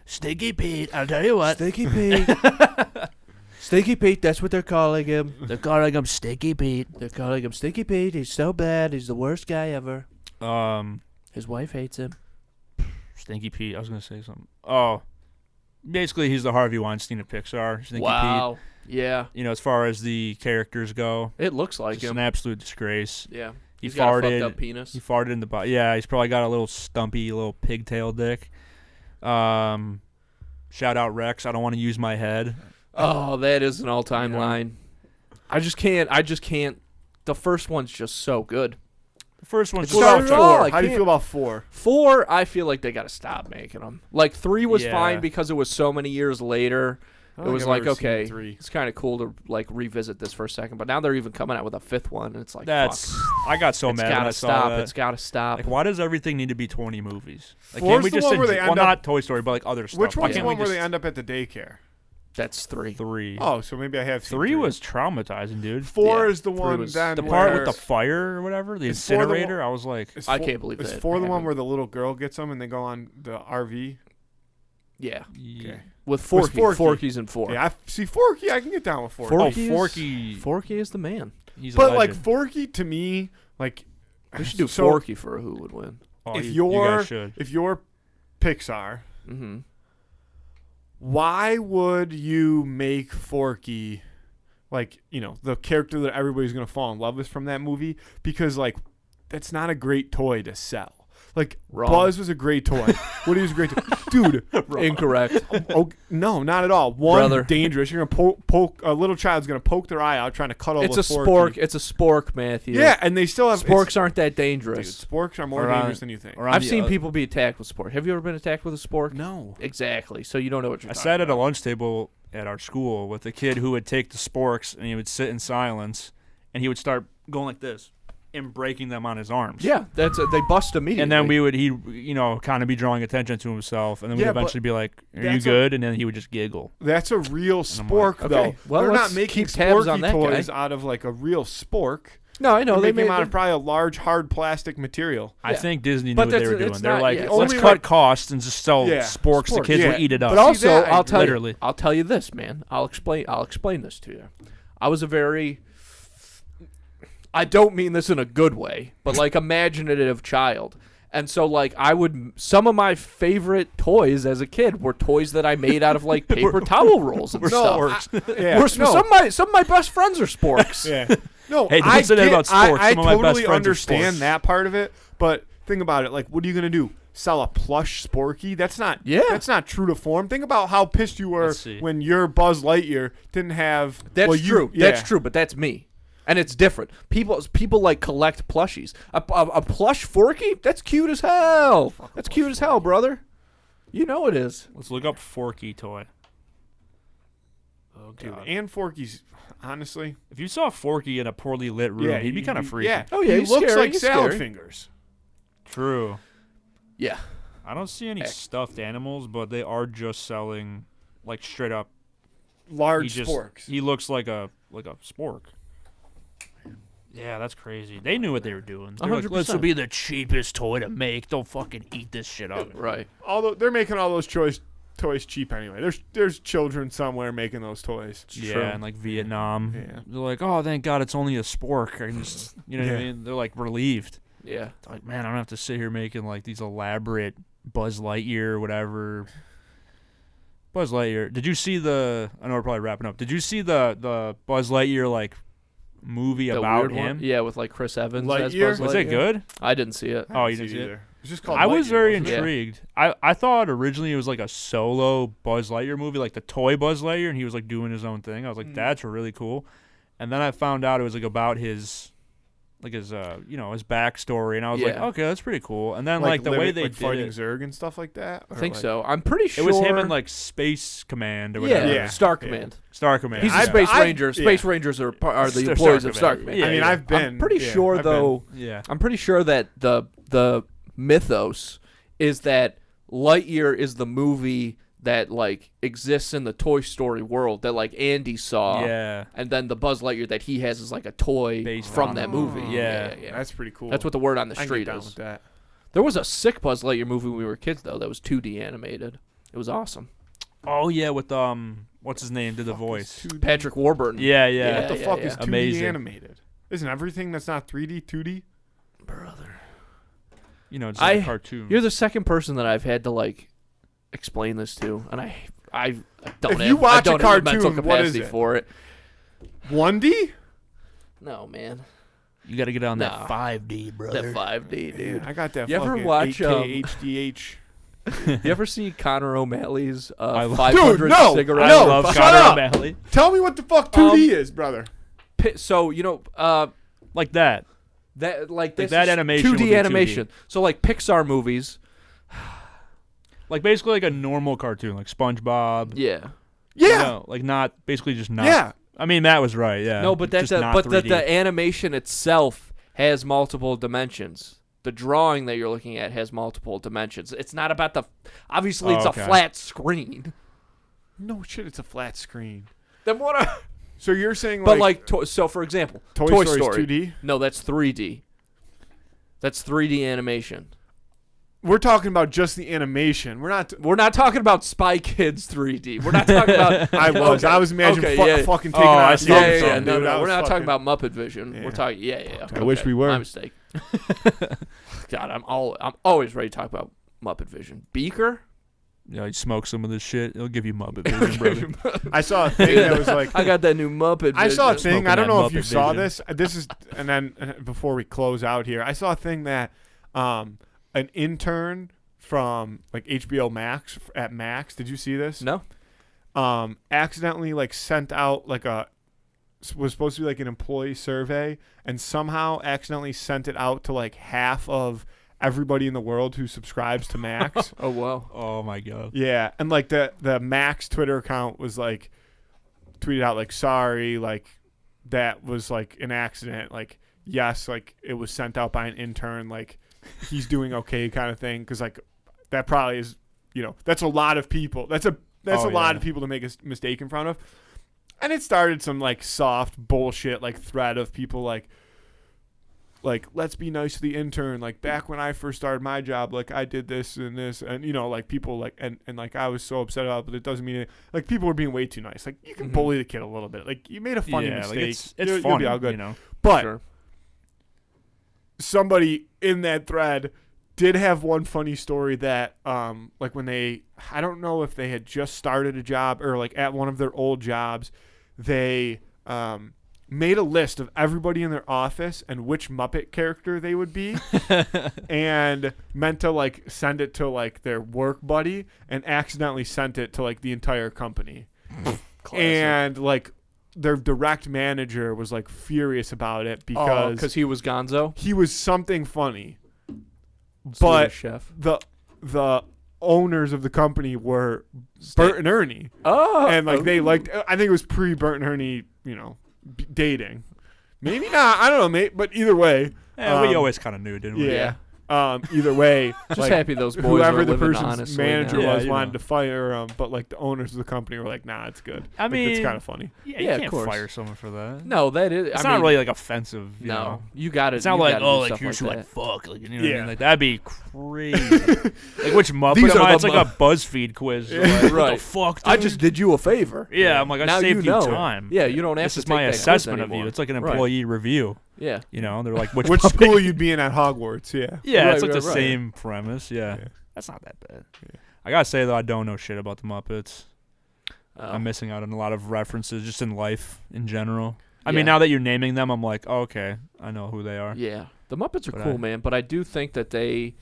S3: Stinky Pete. I'll tell you what.
S1: Stinky Pete. Stinky Pete, that's what they're calling him.
S3: They're calling him Stinky Pete.
S1: They're calling him Stinky Pete. He's so bad. He's the worst guy ever. His wife hates him.
S3: Stinky Pete. I was gonna say something. Oh, basically he's the Harvey Weinstein of Pixar. Stinky
S1: Wow. Yeah.
S3: Pete. You know, as far as the characters go,
S1: It looks like
S3: just
S1: him.
S3: an absolute disgrace.
S1: Yeah.
S3: He
S1: He's got a
S3: farted.
S1: fucked up penis.
S3: He farted in the body. Yeah, he's probably got a little stumpy, little pigtail dick. Shout out Rex. I don't want to use my head.
S1: Oh, that is an all-time
S3: Yeah.
S1: line. I just can't. The first one's just so good.
S3: The first one's
S1: It's
S2: What
S1: Sorry,
S2: about
S1: no,
S2: four?
S1: I
S2: How do you
S1: can't-
S2: feel about 4?
S1: 4, I feel like they got to stop making them. 3 was
S3: Yeah.
S1: fine because it was so many years later.
S2: I
S1: It
S2: don't
S1: was
S2: think I've
S1: like,
S2: ever seen
S1: okay,
S2: 3.
S1: it's kind of cool to revisit this for a second. But now they're even coming out with a 5th one, and it's like,
S3: That's.
S1: fuck.
S3: I got so
S1: It's
S3: mad when
S1: gotta
S3: I saw
S1: stop.
S3: that.
S1: It's gotta stop.
S3: Like, why does everything need to be 20 movies? Like,
S2: 4's
S3: can't we
S2: the
S3: just
S2: one where they
S3: well,
S2: end up-
S3: not Toy Story, but other stuff.
S2: Which
S3: Why
S2: one's the
S3: can't we
S2: one where they
S3: just-
S2: end up at the daycare?
S1: That's 3.
S3: 3.
S2: Oh, so maybe I have seen
S3: 3 was traumatizing, dude.
S2: 4
S1: Yeah,
S2: is the
S1: 3
S2: one
S1: was-
S2: then
S3: The part
S2: where-
S3: with the fire or whatever, the
S2: Is 4 the one-
S3: incinerator. I was like,
S2: is
S1: I
S2: 4
S1: can't believe
S2: is
S1: that
S2: 4 the one
S1: happened.
S2: where the little girl gets them and they go on the RV?
S1: Yeah,
S3: yeah.
S1: with Forky.
S2: Forky.
S1: Forky's in 4.
S2: Yeah, see Forky. I can get down with Forky.
S1: Forky,
S3: Oh, Forky.
S1: Forky is the man.
S3: He's
S2: But
S3: a
S2: like
S3: legend.
S2: Forky to me, like
S1: We should do
S2: so
S1: Forky for who would win.
S3: Oh,
S2: if
S3: you guys should.
S2: if you're Pixar,
S1: Mm-hmm.
S2: why would you make Forky the character that everybody's gonna fall in love with from that movie? Because that's not a great toy to sell. Like
S1: Wrong.
S2: Buzz was a great toy. Woody was a great toy. Dude.
S1: Incorrect.
S2: Oh, no, not at all. One,
S1: Brother.
S2: dangerous. You're going to poke, a little child's going to poke their eye out trying to cut all
S1: It's
S2: the
S1: a spork. It's a spork, Matthew.
S2: Yeah, and they still have
S1: Sporks aren't that
S2: Dude,
S1: dangerous.
S2: sporks are more dangerous than you think.
S1: I've seen people be attacked with spork. Have you ever been attacked with a spork?
S2: No.
S1: Exactly. So you don't know what you're
S3: I
S1: talking
S3: sat at a
S1: about.
S3: lunch table at our school with a kid who would take the sporks and he would sit in silence and he would start going like this and breaking them on his arms.
S1: Yeah, they bust immediately.
S3: And then he kind of be drawing attention to himself, and then we'd
S2: Yeah, but
S3: eventually be like, "Are you
S2: that's
S3: good?" And then he would just giggle.
S2: That's a real
S3: I'm
S2: spork,
S1: like,
S2: though.
S1: okay, well,
S2: They're
S1: let's
S2: not making
S1: keep tabs on
S2: sporky
S1: that
S2: toys
S1: guy.
S2: out of like a real spork.
S1: No, I know
S2: They
S1: they
S2: make
S1: made
S2: them out of probably a large, hard plastic material.
S3: I think Disney knew
S1: But
S3: what they
S1: that's-
S3: were doing.
S1: it's
S3: They're
S1: not-
S3: like,
S1: yeah, it's
S3: "Let's
S2: only
S3: cut
S2: like-
S3: costs and just sell
S2: Yeah.
S3: sporks. The
S1: Sporks,
S3: kids
S2: yeah.
S3: will eat it up."
S1: But also,
S2: that I
S1: I'll tell
S3: literally.
S1: you, I'll tell you this, man. I'll explain this to you. I was a very, I don't mean this in a good way, but like imaginative child. And so like some of my favorite toys as a kid were toys that I made out of like paper towel rolls and stuff. Some of my best friends are sporks.
S2: Yeah. No,
S3: Hey, don't
S2: I
S3: say that
S2: get-
S3: about sporks.
S2: I
S3: Some of my best
S2: totally
S3: friends are
S2: understand
S3: sporks.
S2: that part of it, but think about it. Like, what are you gonna do? Sell a plush Sporky? That's not.
S1: Yeah.
S2: That's not true to form. Think about how pissed you were
S3: Let's see.
S2: when your Buzz Lightyear didn't have.
S1: That's true.
S2: Yeah.
S1: That's true, but that's me. And it's different. People like collect plushies. A plush Forky? That's cute as hell. That's cute as hell, brother. You know it is.
S3: Let's look up Forky toy.
S1: Oh
S2: Dude, and Forky's honestly.
S3: If you saw Forky in a poorly lit room, he'd be kind of freaky.
S2: Yeah.
S1: Oh, yeah,
S2: He
S1: he's
S2: looks
S1: scary,
S2: like
S1: he's
S2: salad
S1: scary.
S2: fingers.
S3: True.
S1: Yeah.
S3: I don't see any
S1: Heck.
S3: stuffed animals, but they are just selling like straight up.
S2: Large
S3: He
S2: sporks.
S3: He looks like a spork. Yeah, that's crazy. They knew what they were doing. They're like,
S1: 100%.
S3: this will be the cheapest toy to make. Don't fucking eat this shit up.
S1: Right.
S2: Although they're making all those toys cheap anyway. There's children somewhere making those toys.
S3: Yeah,
S1: True.
S3: and like Vietnam.
S2: Yeah.
S3: They're like, oh, thank God it's only a spork. I can just, you know what I
S2: Yeah.
S3: mean? They're like relieved.
S1: Yeah.
S3: Like, man, I don't have to sit here making like these elaborate Buzz Lightyear or whatever. Buzz Lightyear. Did you see I know we're probably wrapping up. Did you see the Buzz Lightyear like movie
S1: The
S3: about
S1: weird one?
S3: him?
S1: Yeah, with like Chris Evans as
S2: Lightyear?
S1: Buzz
S3: Was it
S1: Lightyear.
S3: good?
S1: I didn't see it.
S3: Oh, you didn't see it?
S2: either. It's just called
S3: I was
S2: Lightyear,
S3: very
S2: wasn't it?
S3: intrigued. I thought originally it was like a solo Buzz Lightyear movie, like the toy Buzz Lightyear, and he was like doing his own thing. I was like, that's really cool. And then I found out it was like about his backstory, and I was like,
S1: Yeah.
S3: okay, that's pretty cool. And then like the way they
S2: like
S3: did
S2: fighting
S3: it,
S2: Zurg and stuff like that.
S1: I
S2: Or
S1: think
S2: like-
S1: so. I'm pretty sure
S3: it was him in like Space Command or
S1: yeah,
S3: whatever.
S2: Yeah.
S1: Star
S2: Yeah.
S1: Command.
S3: Star Command.
S1: He's a
S2: I've-
S1: Space
S2: I've-
S1: Ranger.
S2: yeah.
S1: Space Rangers are the
S3: Star
S1: employees of Star
S3: Command.
S1: Command.
S3: Yeah,
S2: I mean,
S3: yeah.
S2: I've been.
S1: I'm pretty
S2: yeah,
S1: sure
S2: I've been.
S1: though.
S3: Yeah.
S1: I'm pretty sure that the mythos is that Lightyear is the movie that like exists in the Toy Story world that like Andy saw.
S3: Yeah.
S1: And then the Buzz Lightyear that he has is like a toy
S3: Based
S1: from
S3: on
S1: that
S3: it.
S1: movie.
S3: Yeah.
S2: That's pretty cool.
S1: That's what the word on the
S2: I can
S1: street
S2: get down
S1: is.
S2: with that.
S1: There was a sick Buzz Lightyear movie when we were kids though that was 2D animated. It was awesome.
S3: Oh yeah, with what's his name? Did the voice?
S2: 2D.
S1: Patrick Warburton.
S3: Yeah, yeah.
S2: What the fuck is 2D
S3: Amazing.
S2: animated? Isn't everything that's not 3D 2D?
S1: Brother.
S3: You know, it's like
S1: I-
S3: a cartoon.
S1: You're the second person that I've had to like explain this to, and I don't
S2: If
S1: have,
S2: you watch
S1: I don't
S2: a
S1: have the mental
S2: cartoon, what is
S1: capacity
S2: it?
S1: for it.
S2: 1D?
S1: No, man.
S3: You got to get on
S1: Nah.
S3: that 5D, brother.
S1: That 5D, dude.
S2: Man, I got that
S1: You ever
S2: fucking
S1: watch,
S2: 8K HDH.
S1: You ever see Conor O'Malley's
S3: I love-
S1: 500
S2: Dude, no!
S1: cigarette?
S3: I
S2: No,
S3: love
S2: shut
S3: Conor
S2: up!
S3: O'Malley.
S2: Tell me what the fuck 2D is, brother.
S1: So you know,
S3: Like that.
S1: that like this
S3: that
S1: is
S3: animation would be
S1: 2D
S3: 2D.
S1: animation. So like Pixar movies.
S3: Like basically like a normal cartoon, like SpongeBob.
S1: Yeah.
S2: Yeah.
S3: You know, like not basically just not.
S2: Yeah.
S3: I mean Matt was right. Yeah.
S1: No, but that's
S3: just not
S1: but
S3: 3D.
S1: the animation itself has multiple dimensions. The drawing that you're looking at has multiple dimensions. It's not about the. Obviously, it's
S3: okay.
S1: a flat screen.
S2: No shit, it's a flat screen.
S1: Then what?
S2: So you're saying
S1: But
S2: like,
S1: so for example,
S2: Toy
S1: Toy
S2: Story's
S1: Story.
S2: 2D?
S1: No, that's 3D. That's 3D animation.
S2: We're talking about just the animation. We're not.
S1: We're not talking about Spy Kids 3D. We're not talking about.
S2: I was.
S1: Okay.
S2: I was imagining
S1: Okay, yeah.
S2: fucking taking
S3: Oh,
S2: out
S3: I
S2: a
S3: see
S1: Yeah,
S3: what
S2: thumb
S3: you're
S1: yeah, yeah.
S3: saying,
S1: No,
S2: dude. I
S1: no, we're
S2: was
S1: not talking
S2: fucking-
S1: about Muppet Vision.
S2: Yeah.
S1: We're talking. Yeah.
S2: I wish we were.
S1: My mistake. God, I'm always ready to talk about Muppet Vision. Beaker.
S3: You know, you smoke some of this shit, it'll give you Muppet vision, brother.
S2: I saw a thing that was like.
S1: I got that new Muppet.
S2: I saw a
S1: Vision.
S2: thing. I don't
S3: that
S2: know if you
S3: Muppet
S2: saw
S3: Vision.
S2: this. This is, and then before we close out here, I saw a thing that an intern from like HBO Max at Max. Did you see this?
S1: No.
S2: Accidentally like sent out like was supposed to be like an employee survey, and somehow accidentally sent it out to like half of everybody in the world who subscribes to Max.
S1: Oh wow.
S3: Oh my god.
S2: Yeah, and like the Max Twitter account was like tweeted out like, sorry, like that was like an accident, like yes, like it was sent out by an intern, like he's doing okay kind of thing, because like that probably is, that's a lot of people. That's a lot of people to make a mistake in front of. And it started some like soft bullshit like thread of people like let's be nice to the intern, like back when I first started my job, like I did this and this, and like people like and like I was so upset about it, but it doesn't mean it. Like people were being way too nice. Like you can bully the kid a little bit. Like you made a funny mistake.
S3: Like it's
S2: you'll
S3: funny,
S2: be all good.
S1: But
S2: Sure. Somebody in that thread did have one funny story that like when I don't know if they had just started a job or like at one of their old jobs, they made a list of everybody in their office and which Muppet character they would be and meant to like send it to like their work buddy, and accidentally sent it to like the entire company. And like their direct manager was like furious about it because
S1: he was Gonzo.
S2: he was something funny. But
S1: chef.
S2: the owners of the company were Bert and Ernie.
S1: Oh,
S2: And like they liked, I think it was pre Bert and Ernie, dating. Maybe not. I don't know, mate. But either way,
S3: Yeah, we always kind of knew, didn't we?
S2: yeah. Either way,
S1: Just
S2: like,
S1: happy those boys
S2: whoever
S1: are
S2: the
S1: living
S2: person's
S1: honestly
S2: manager
S1: now.
S2: was
S3: Yeah,
S2: wanted to fire him, but like the owners of the company were like, "Nah, it's good."
S3: I
S2: Like,
S3: mean,
S2: it's kind of funny.
S3: Yeah,
S1: Yeah,
S3: you
S1: of
S3: can't
S1: course.
S3: fire someone for that.
S1: No, that is.
S3: It's
S1: I
S3: not
S1: mean,
S3: really like offensive. You
S1: No,
S3: know?
S1: you got it.
S3: It's not
S1: you
S3: like,
S1: gotta
S3: oh,
S1: do
S3: like
S1: stuff
S3: you're
S1: like
S3: just like
S1: that.
S3: fuck, like, you know what I
S2: Yeah.
S3: mean? Like that'd be crazy. Like which Muppet
S1: These
S3: am
S1: are
S3: I?
S1: the
S3: It's like a BuzzFeed quiz. Like, What
S1: Right.
S3: the fuck?
S1: I
S3: dude?
S1: just did you a favor.
S3: Yeah, I'm like I
S1: Now
S3: saved
S1: you know.
S3: time.
S1: Yeah, you don't have
S3: This
S1: to
S3: is
S1: take
S3: my
S1: that quiz
S3: assessment of you.
S1: anymore.
S3: It's like an
S1: Right.
S3: employee review.
S1: Yeah.
S3: You know, they're like which
S2: Which
S3: Muppet?
S2: school you'd be in at Hogwarts? Yeah.
S3: Yeah,
S1: Right,
S3: it's like
S1: right,
S3: the
S1: right.
S3: same premise. Yeah.
S2: Yeah.
S3: That's not that bad.
S2: Yeah.
S3: I gotta say though, I don't know shit about the Muppets.
S1: Oh.
S3: I'm missing out on a lot of references just in life in general. I
S1: Yeah.
S3: mean, now that you're naming them, I'm like, oh, okay, I know who they are.
S1: Yeah, the Muppets are
S3: But
S1: cool,
S3: I-
S1: man. But I do think that they,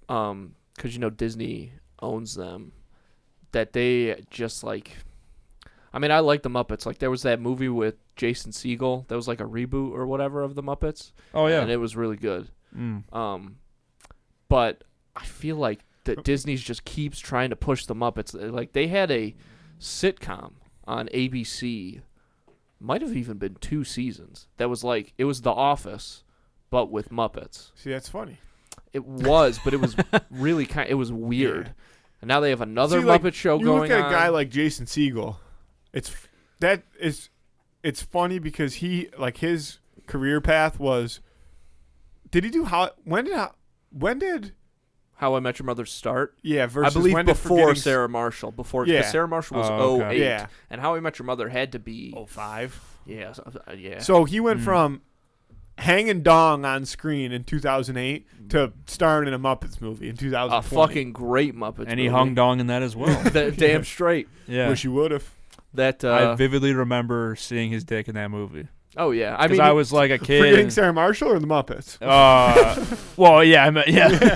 S1: because Disney owns them, that they just like. I mean, I like the Muppets. Like there was that movie with Jason Segel that was like a reboot or whatever of the Muppets.
S3: Oh yeah.
S1: and it was really good.
S3: Mm.
S1: But I feel like that Disney's just keeps trying to push the Muppets. Like they had a sitcom on ABC, might have even been 2 seasons. That was like it was The Office, but with Muppets.
S2: See, that's funny.
S1: It was, but it was really it was weird.
S2: Yeah.
S1: And now they have another
S2: See, like,
S1: Muppet show
S2: you
S1: going
S2: look at
S1: on.
S2: a guy like Jason Segel. It's funny because he like his career path was. Did he do when did
S1: How I Met Your Mother start.
S2: yeah
S1: I
S2: versus
S1: believe
S2: when did
S1: before
S2: Forgetting
S1: Sarah Marshall. Before
S2: Yeah.
S1: Sarah Marshall was
S3: Oh, okay.
S1: 08,
S2: Yeah.
S1: and How I Met Your Mother had to be
S2: 05?
S1: yeah, yeah.
S2: So he went from hanging dong on screen in 2008 to starring in a Muppets movie in 2020.
S1: a fucking great Muppets.
S3: And he
S1: movie.
S3: hung dong in that as well.
S1: Damn straight.
S3: Yeah.
S2: Wish you would have.
S1: That
S3: I vividly remember seeing his dick in that movie.
S1: oh yeah, I
S3: Because
S1: mean
S3: I was like a kid.
S2: Forgetting Sarah Marshall or the Muppets?
S3: Well, yeah,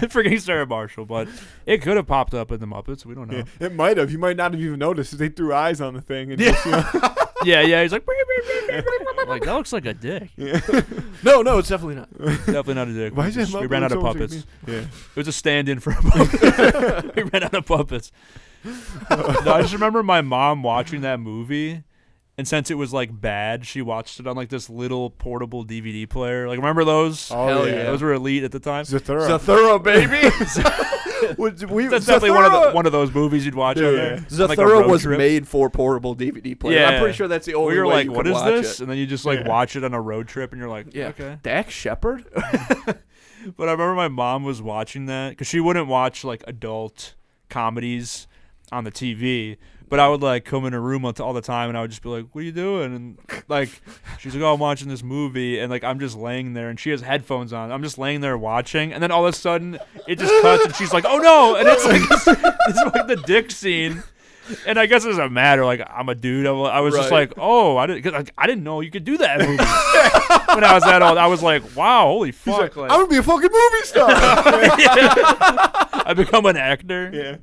S3: forgetting Sarah Marshall, but it could have popped up in the Muppets. We don't know.
S2: Yeah, it might have. You might not have even noticed. They threw eyes on the thing. And just,
S3: Yeah. He's like, like that looks like a dick.
S1: no, it's definitely not.
S3: Definitely not a dick.
S2: Why is that
S3: We
S2: Muppet
S3: ran out of
S2: so much like
S3: puppets.
S2: me? Yeah.
S3: It was a stand-in for a puppet. We ran out of puppets. No, I just remember my mom watching that movie, and since it was like bad, she watched it on like this little portable DVD player. Like, remember those?
S2: Oh,
S1: Hell
S2: yeah.
S1: yeah.
S3: Those were elite at the time.
S2: Zathura.
S1: Zathura, baby.
S3: That's definitely one of those movies you'd watch.
S2: Yeah,
S3: on
S2: yeah.
S3: there.
S1: Zathura
S3: Like a road
S1: was
S3: trip.
S1: made for portable DVD players. I'm
S3: Yeah.
S1: pretty sure that's the only
S3: We were
S1: way
S3: like,
S1: you
S3: what
S1: could
S3: is
S1: watch
S3: this?
S1: it.
S3: And then you just like watch it on a road trip, and you're like,
S1: Yeah.
S3: okay.
S1: Dax Shepard?
S3: But I remember my mom was watching that because she wouldn't watch like adult comedies on the TV. But I would like come in her room all the time, and I would just be like, "What are you doing?" And like, she's like, "Oh, I'm watching this movie," and like, I'm just laying there, and she has headphones on. I'm just laying there watching, and then all of a sudden, it just cuts, and she's like, "Oh no!" And it's like it's like the dick scene, And I guess it doesn't matter. Like, I'm a dude. I was just like, oh, I didn't know you could do that in movies. When I was that old, I was like, wow, holy fuck.
S2: Like, I'm going to be a fucking movie star.
S3: I become an actor.
S2: Yeah.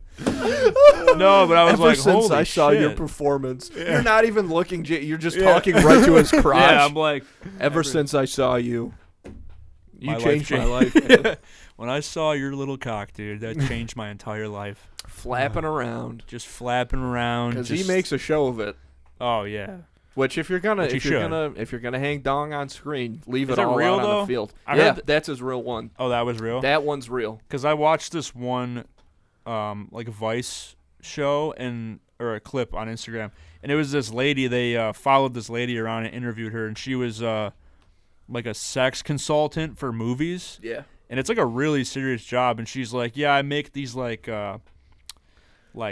S3: No, but I was
S1: Ever
S3: like,
S1: since
S3: holy
S1: I saw
S3: shit.
S1: your performance, you're not even looking. You're just talking right to his crotch.
S3: Yeah, I'm like,
S1: ever since I saw you, you
S3: my
S1: changed my
S3: life
S1: life.
S3: When I saw your little cock, dude, that changed my entire life.
S1: Flapping around,
S3: Just flapping around.
S1: because he makes a show of it.
S3: Oh yeah.
S1: Which if you're gonna
S3: Which you
S1: if you're gonna hang dong on screen, leave
S3: Is
S1: it
S3: it
S1: all
S3: real,
S1: out on
S3: though?
S1: the field.
S3: I
S1: Yeah,
S3: heard
S1: that's his real one.
S3: Oh, that was real.
S1: That one's real.
S3: Because I watched this one, like a Vice show or a clip on Instagram, and it was this lady. They followed this lady around and interviewed her, and she was like a sex consultant for movies.
S1: Yeah.
S3: And it's like a really serious job. And she's like, yeah, I make these like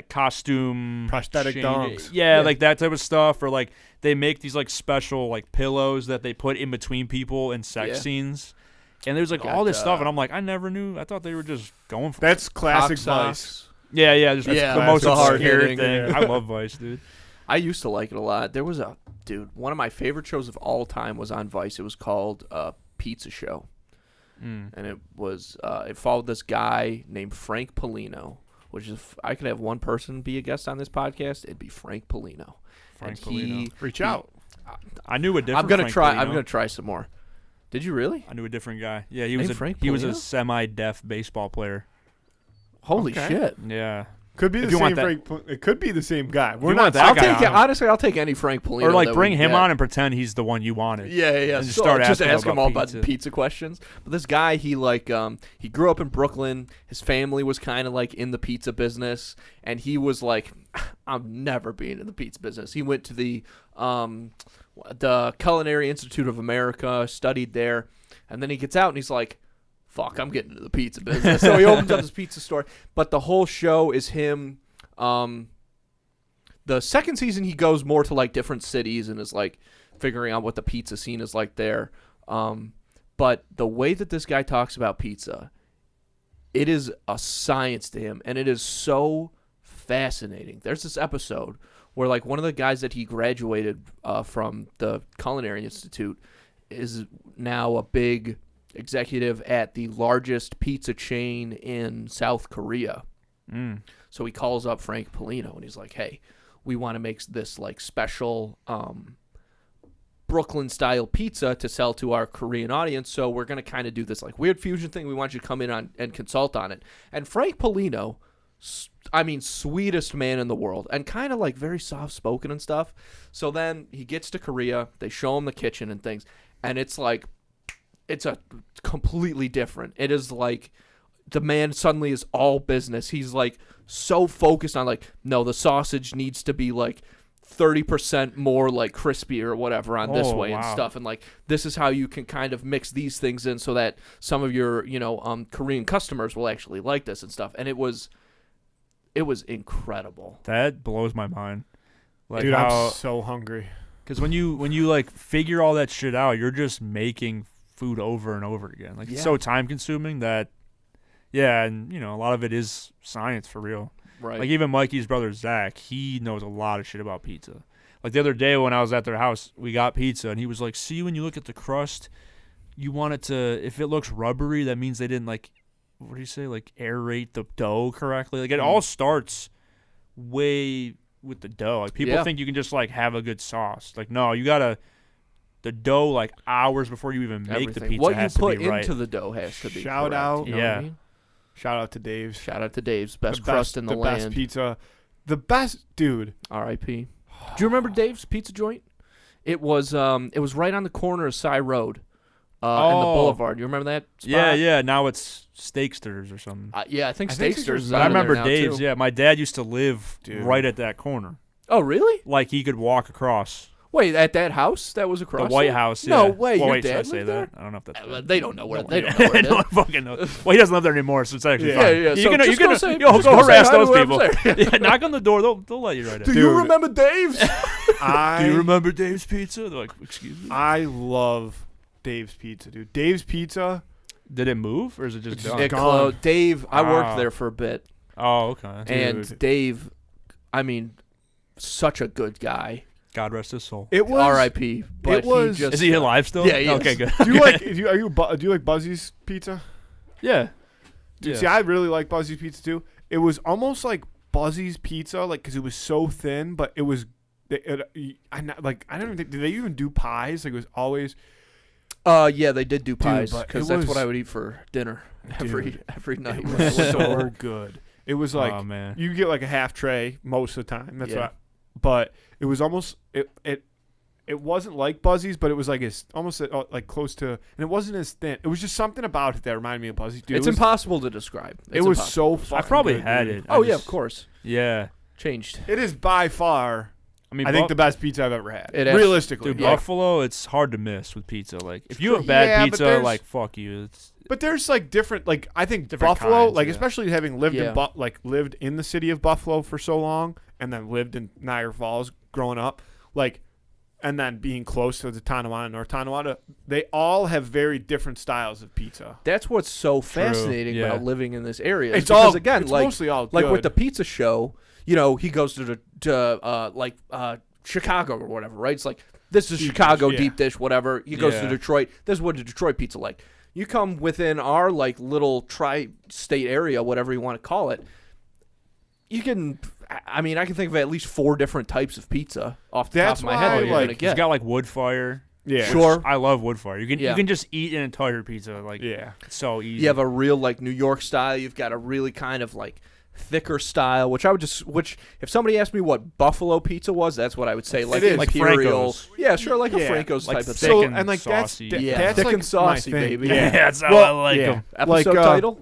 S3: costume
S2: Prosthetic dongs.
S3: Yeah, like that type of stuff. Or like they make these like special like pillows that they put in between people in sex scenes. And there's like all this stuff, and I'm like, I never knew. I thought they were just going for
S2: That's classic
S1: Cock
S2: Vice.
S1: socks.
S3: Yeah, just
S1: Yeah,
S3: the most
S1: the hard
S3: obscure
S1: hitting.
S3: thing. I love Vice, dude.
S1: I used to like it a lot. There was one of my favorite shows of all time was on Vice. It was called Pizza Show. And it was it followed this guy named Frank Polino, which is if I could have one person be a guest on this podcast, it'd be Frank Polino.
S3: Frank Polino.
S2: Reach out.
S3: I knew a different.
S1: I'm gonna
S3: Frank
S1: try.
S3: Polino.
S1: I'm gonna try some more. Did you really?
S3: I knew a different guy. Yeah, he
S1: Named
S3: was
S1: Frank
S3: he was a
S1: Polino?
S3: semi-deaf baseball player.
S1: Holy
S2: Okay.
S1: shit!
S3: Yeah.
S2: Could be
S3: If
S2: the
S3: you
S2: same
S3: want that-
S2: Frank. It could be the same guy. We're
S3: you
S2: not.
S3: want that
S1: I'll
S3: guy
S1: take
S3: on.
S1: honestly. I'll take any Frank Polino.
S3: Or like
S1: that
S3: bring
S1: we
S3: him
S1: get.
S3: on and pretend he's the one you wanted.
S1: Yeah.
S3: And just
S1: So
S3: start
S1: just
S3: asking
S1: ask him
S3: about
S1: all about
S3: pizza.
S1: pizza questions. But this guy, he he grew up in Brooklyn. His family was kind of like in the pizza business, and he was like, I'm never being in the pizza business. He went to the Culinary Institute of America, studied there, and then he gets out and he's like, fuck, I'm getting into the pizza business. So he opens up his pizza store. But the whole show is him. The second season, he goes more to like different cities and is like figuring out what the pizza scene is like there. But the way that this guy talks about pizza, it is a science to him, and it is so fascinating. There's this episode where like one of the guys that he graduated from the Culinary Institute is now a big executive at the largest pizza chain in South Korea. So he calls up Frank Polino and he's like, hey, we want to make this like special Brooklyn style pizza to sell to our Korean audience. So we're going to kind of do this like weird fusion thing. We want you to come in on and consult on it. And Frank Polino, sweetest man in the world and kind of like very soft spoken and stuff. So then he gets to Korea, they show him the kitchen and things. And it's like, it's a completely different. It is like, the man suddenly is all business. He's like so focused on like, no, the sausage needs to be like 30% more like crispy or whatever on this way and stuff. And like, this is how you can kind of mix these things in so that some of your, Korean customers will actually like this and stuff. And it was incredible.
S3: That blows my mind. Like
S2: Dude, I'm so hungry.
S3: Because when you like figure all that shit out, you're just making food over and over again. Like it's so time consuming that. Yeah, and a lot of it is science for real.
S1: Right.
S3: Like even Mikey's brother Zach, he knows a lot of shit about pizza. Like the other day when I was at their house, we got pizza, and he was like, "See, when you look at the crust, you want it to. If it looks rubbery, that means they didn't like, what do you say, like aerate the dough correctly. Like it all starts way with the dough. Like people think you can just like have a good sauce. Like no, you gotta." The dough like hours before you even make the pizza
S1: what you
S3: has
S1: put
S3: to be right.
S1: into the dough has to be
S2: Shout
S1: correct,
S2: out.
S1: you know what I mean?
S2: Shout out to Dave's.
S1: Shout out to Dave's. Best crust in the land.
S2: Best pizza. The best, dude.
S1: R.I.P. Do you remember Dave's Pizza Joint? It was right on the corner of Cy Road and the Boulevard. You remember that spot?
S3: Yeah. Now it's Steaksters or something.
S1: Yeah, I think
S2: I think
S1: Steaksters is
S3: But
S1: out
S3: I
S1: of there
S3: remember
S1: now,
S3: Dave's.
S1: too.
S3: Yeah, my dad used to live right at that corner.
S1: Oh, really?
S3: Like he could walk across.
S1: Wait, at that house that was across
S3: The White
S1: there?
S3: House,
S1: No
S3: yeah.
S1: way,
S3: Well,
S1: your
S3: wait, should I
S1: dad
S3: say
S1: lived
S3: that? I don't know if that's
S1: They don't know where they don't know where it
S3: no,
S1: is.
S3: I fucking know. Well, he doesn't live there anymore, so it's actually fine.
S1: Yeah.
S3: You
S1: So
S3: can,
S1: just
S3: you can,
S1: go say-
S3: yo,
S1: just
S3: go
S1: go say
S3: harass
S1: hi to
S3: those
S1: whoever's
S3: people.
S1: there.
S3: Yeah, knock on the door. They'll let you right in.
S1: Do you remember Dave's?
S3: Do you remember Dave's Pizza? They're like, excuse me.
S2: I love Dave's Pizza, dude. Dave's Pizza.
S3: Did it move or is it just done?
S1: It
S2: gone.
S1: closed. Dave, I worked
S3: Wow.
S1: there for a bit.
S3: Oh, okay.
S1: And Dave, such a good guy.
S3: God rest his soul.
S2: It was
S1: R.I.P. But
S2: it was-
S3: Is he alive still?
S1: Yeah, he is.
S3: Okay, good.
S2: Do you like? Do you like Buzzy's pizza?
S3: Yeah.
S2: Dude, see, I really like Buzzy's pizza too. It was almost like Buzzy's pizza, like because it was so thin, but it was. I don't even think. Did they even do pies? Like it was always.
S1: Yeah, they did do pies
S2: but
S1: because
S2: it
S1: that's
S2: was-
S1: what I would eat for dinner every night.
S2: It
S1: when I
S2: was
S1: went to
S2: so
S1: work.
S2: good. It was like
S3: Oh, man.
S2: you get like a half tray most of the time. That's
S1: Yeah.
S2: what. But it was almost it wasn't like Buzzy's, but it was like almost like close to, and it wasn't as thin. It was just something about it that reminded me of Buzzy's. Dude,
S1: It's impossible to describe.
S2: It was
S1: impossible.
S2: so fucking
S3: I probably
S2: good,
S3: had
S2: dude.
S3: it.
S1: Oh
S3: I
S1: yeah,
S3: just-
S1: of course.
S3: Yeah.
S1: Changed.
S2: It is by far.
S3: I mean,
S2: I think the best pizza I've ever had.
S1: It is.
S2: Realistically,
S3: dude,
S1: Yeah.
S3: Buffalo, it's hard to miss with pizza. Like, if you
S2: True.
S3: have bad
S2: Yeah, but
S3: pizza,
S2: there's-
S3: like, fuck you.
S2: But there's like different, like I think
S3: Different
S2: Buffalo,
S3: kinds,
S2: like
S3: yeah.
S2: especially having lived
S1: Yeah.
S2: lived in the city of Buffalo for so long, and then lived in Niagara Falls growing up, like, and then being close to the Tonawanda, North Tonawanda, they all have very different styles of pizza.
S1: That's what's so fascinating
S3: yeah.
S1: about living in this area.
S2: It's
S1: because,
S2: all
S1: again,
S2: it's
S1: like
S2: mostly all
S1: like
S2: good.
S1: with the pizza show, you know, he goes to Chicago or whatever, right? It's like this is
S2: Deep
S1: Chicago
S2: dish, yeah.
S1: deep dish, whatever. He goes to
S3: Yeah.
S1: Detroit. This is what a Detroit pizza like. You come within our like little tri-state area, whatever you want to call it. You can, I mean, I can think of at least 4 different types of pizza off the
S2: That's
S1: top of my
S2: why,
S1: head. That
S2: like,
S1: you're gonna
S3: He's
S1: get.
S3: got, like, wood fire.
S2: yeah,
S1: Sure.
S3: I love wood fire. You
S1: Yeah.
S3: can just eat an entire pizza. Like,
S2: yeah.
S3: it's so easy.
S1: You have a real like New York style. You've got a really kind of like thicker style, which if somebody asked me what Buffalo pizza was, that's what I would say. Like
S2: is.
S3: Like
S1: Imperial.
S3: Franco's.
S1: Yeah, sure, like a
S2: Yeah.
S1: Franco's
S3: Like
S1: type of
S3: thick
S1: thing.
S2: So
S3: and
S2: and like
S3: saucy.
S1: Yeah,
S2: that's
S1: thick
S2: like
S1: and saucy,
S2: my thing.
S1: baby.
S2: Yeah,
S3: that's how
S2: Well,
S3: I like
S2: yeah.
S3: them.
S1: Episode
S2: like,
S1: title?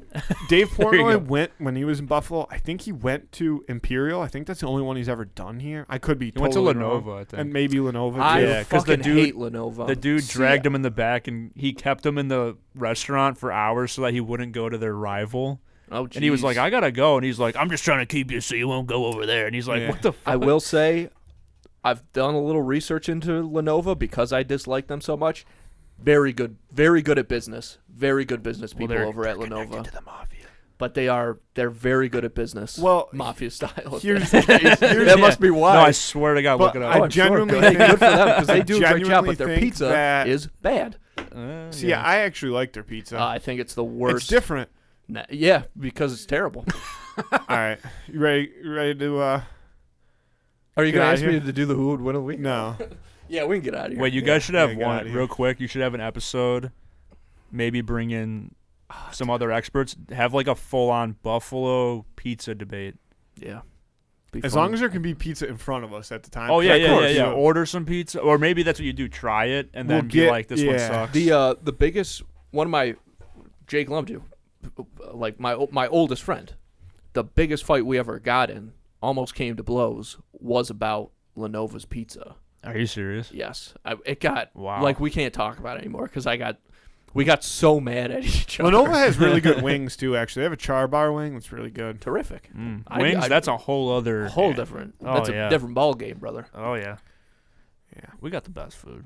S2: Dave
S3: There you
S2: Portnoy
S3: go.
S2: went when he was in Buffalo. I think he went to Imperial. I think that's the only one he's ever done here. I could be
S3: He went to
S2: totally wrong.
S3: Lenovo, I think.
S2: And maybe Lenovo.
S1: I
S2: too.
S3: Yeah, 'cause the
S1: fucking
S3: dude-
S1: hate Lenovo.
S3: The dude
S2: See,
S3: dragged him in the back, and he kept him in the restaurant for hours so that he wouldn't go to their rival.
S1: Oh,
S3: And he was
S1: jeez.
S3: like, I gotta go. And he's like, I'm just trying to keep you so you won't go over there. And he's like,
S2: Yeah.
S3: what the fuck?
S1: I will say, I've done a little research into Lenovo because I dislike them so much. Very good at business. Very good business people
S3: they're
S1: over at Lenovo.
S3: to the mafia.
S1: But they're very good at business.
S2: Well,
S1: mafia style.
S2: here's-
S1: that must be why.
S3: No, I swear to God,
S2: But
S3: look it up.
S2: I
S1: I'm sure.
S2: genuinely
S1: Good.
S2: think-
S1: Good for them because they
S2: I
S1: do a great job.
S2: genuinely
S1: But their
S2: think
S1: pizza
S2: that-
S1: is bad.
S2: See,
S3: yeah.
S2: I actually like their pizza.
S1: I think it's the worst.
S2: It's different.
S1: Yeah, because it's terrible.
S2: All right, you ready to?
S1: Are you
S2: Get
S1: gonna
S2: outta
S1: ask me
S2: here?
S1: to do the who would win a week?
S2: No.
S1: Yeah, we can get out of here.
S3: Wait, you guys should
S2: Yeah,
S3: have
S2: get outta
S3: one
S2: here.
S3: real quick. You should have an episode. Maybe bring in some other experts. Have like a full-on Buffalo pizza debate.
S1: Yeah.
S2: As long as there can be pizza in front of us at the time.
S3: Oh yeah,
S2: Of
S3: yeah,
S2: course,
S3: yeah, yeah.
S2: you know.
S3: Order some pizza, or maybe that's what you do. Try it and
S2: We'll
S3: then be
S2: get-
S3: like, "This one
S2: yeah.
S3: sucks."
S1: the biggest one of my Jake loved you, like my oldest friend. The biggest fight we ever got in, almost came to blows, was about Lenovo's pizza.
S3: Are you serious?
S1: Yes, it got
S3: Wow.
S1: like we can't talk about it anymore because we got so mad at each other.
S2: Lenovo has really good wings too. Actually, they have a char bar wing that's really good.
S1: terrific.
S3: Wings. That's a whole other.
S1: Whole different.
S3: Oh,
S1: That's
S3: yeah.
S1: a different ball game, brother.
S3: Oh yeah.
S2: Yeah.
S3: We got the best food.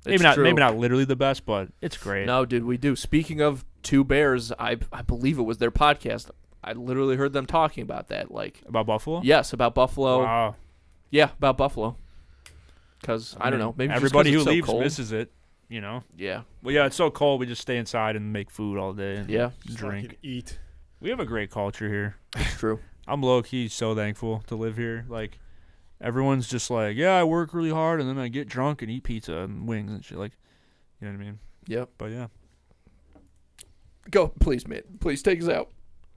S1: It's
S3: Maybe
S1: true.
S3: not literally the best, but it's great.
S1: No, dude, we do. Speaking of Two Bears, I believe it was their podcast. I literally heard them talking about that. Like,
S3: About Buffalo?
S1: yes, about Buffalo.
S3: Wow.
S1: Yeah, about Buffalo. Because I don't know, maybe just 'cause
S3: everybody who
S1: it's so
S3: leaves
S1: cold.
S3: misses it. You know.
S1: Yeah,
S3: Well, yeah, it's so cold. We just stay inside and make food all day. And
S1: yeah,
S3: drink.
S2: Fucking eat.
S3: We have a great culture here.
S1: it's true.
S3: I'm low key so thankful to live here. Like, everyone's just like, yeah, I work really hard and then I get drunk and eat pizza and wings and shit. Like, you know what I mean?
S1: Yep.
S3: But yeah.
S1: Go, please, mate. Please take us out.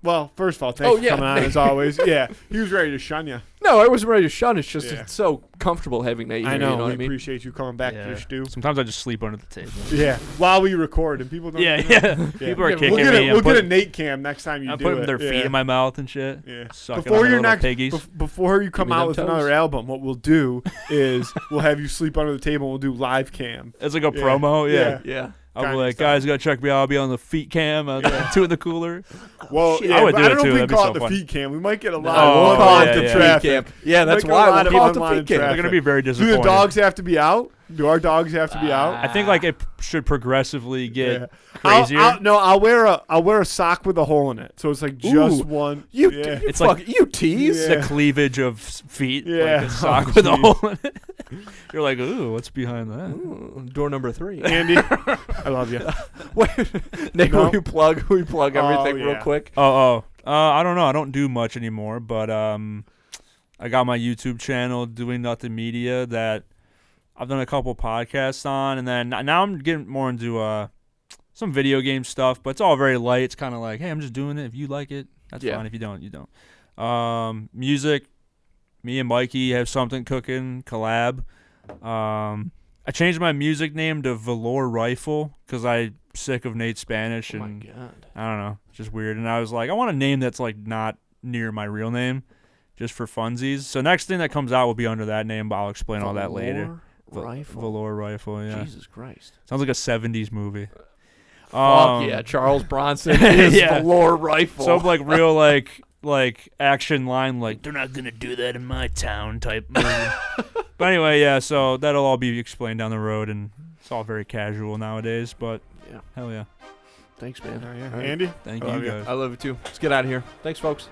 S2: Well, first of all, thanks for
S1: yeah.
S2: coming on as always. Yeah, he was ready to shun you.
S1: No, I wasn't ready to shun. It's just
S2: Yeah.
S1: it's so comfortable having that.
S2: I
S1: You
S2: know.
S1: know what
S2: We
S1: I mean?
S2: appreciate you coming back
S3: Yeah.
S2: to the stew.
S3: Sometimes I just sleep under the table.
S2: Yeah, while we record and people don't.
S3: yeah,
S2: know.
S3: yeah. People are
S1: Yeah,
S3: kicking
S2: We'll
S3: me.
S2: get
S3: and
S2: a Nate cam next time you
S3: I'm
S2: do
S3: putting
S2: it.
S3: their feet
S2: Yeah.
S3: in my mouth and shit.
S2: Yeah.
S3: Sucking
S2: Before
S3: on their
S2: your
S3: little
S2: next,
S3: piggies.
S2: before you come
S1: me
S2: out
S1: them
S2: with
S1: toes.
S2: another album, what we'll do is we'll have you sleep under the table. and We'll do live cam.
S3: It's like a
S2: Yeah.
S3: promo. Yeah.
S1: Yeah.
S3: I'll be
S2: Kinda
S3: like,
S2: style.
S3: guys, gotta check me out. I'll be on the feet cam. Two in the cooler.
S2: Well,
S1: Shit.
S2: yeah,
S3: I would
S2: but
S3: do
S2: I
S3: it
S2: don't know
S3: too.
S2: if we
S3: That'd be
S2: call
S3: so
S2: it the
S3: fun.
S2: feet cam. We might get a lot
S3: Oh,
S2: of call
S3: yeah,
S2: it the
S3: yeah.
S2: traffic.
S1: Yeah, that's
S2: Like a
S1: why
S2: lot
S1: we'll
S2: of
S1: call it the
S2: online
S1: feet cam.
S3: They're
S2: traffic.
S3: gonna be very
S2: Do
S3: disappointed.
S2: the dogs have to be out? Do our dogs have to be out?
S3: I think like it should progressively get
S2: Yeah.
S3: crazier.
S2: I'll wear a sock with a hole in it, so it's like just one.
S3: It's like
S1: you tease.
S3: the cleavage of feet.
S2: Yeah.
S3: Like a sock with a hole in it. You're like, ooh, what's behind that?
S1: Ooh, door number 3.
S2: Andy, I love you.
S1: Wait, Nick,
S2: No?
S1: will you plug everything real
S2: yeah.
S1: quick?
S3: I don't know. I don't do much anymore, but I got my YouTube channel, Doing Nothing Media, that I've done a couple podcasts on, and then now I'm getting more into some video game stuff, but it's all very light. It's kind of like, hey, I'm just doing it. If you like it, that's fine. If you don't, you don't. Music, me and Mikey have something cooking, collab. I changed my music name to Velour Rifle because I'm sick of Nate Spanish, and
S1: Oh my God.
S3: I don't know, it's just weird. And I was like, I want a name that's like not near my real name, just for funsies. So next thing that comes out will be under that name, but I'll explain all that later. Velour Rifle, yeah.
S1: Jesus Christ.
S3: Sounds like a 70s movie.
S1: Fuck yeah, Charles Bronson is Velour Rifle.
S3: So like real like action line, like, they're not gonna do that in my town type movie. But anyway, yeah, so that'll all be explained down the road, and it's all very casual nowadays, but
S1: Yeah.
S3: Hell yeah.
S1: Thanks, man.
S2: Yeah.
S1: All right.
S2: Andy,
S3: Thank
S2: I
S3: you
S2: love you.
S3: guys.
S1: I love you too. Let's get out of here. Thanks, folks.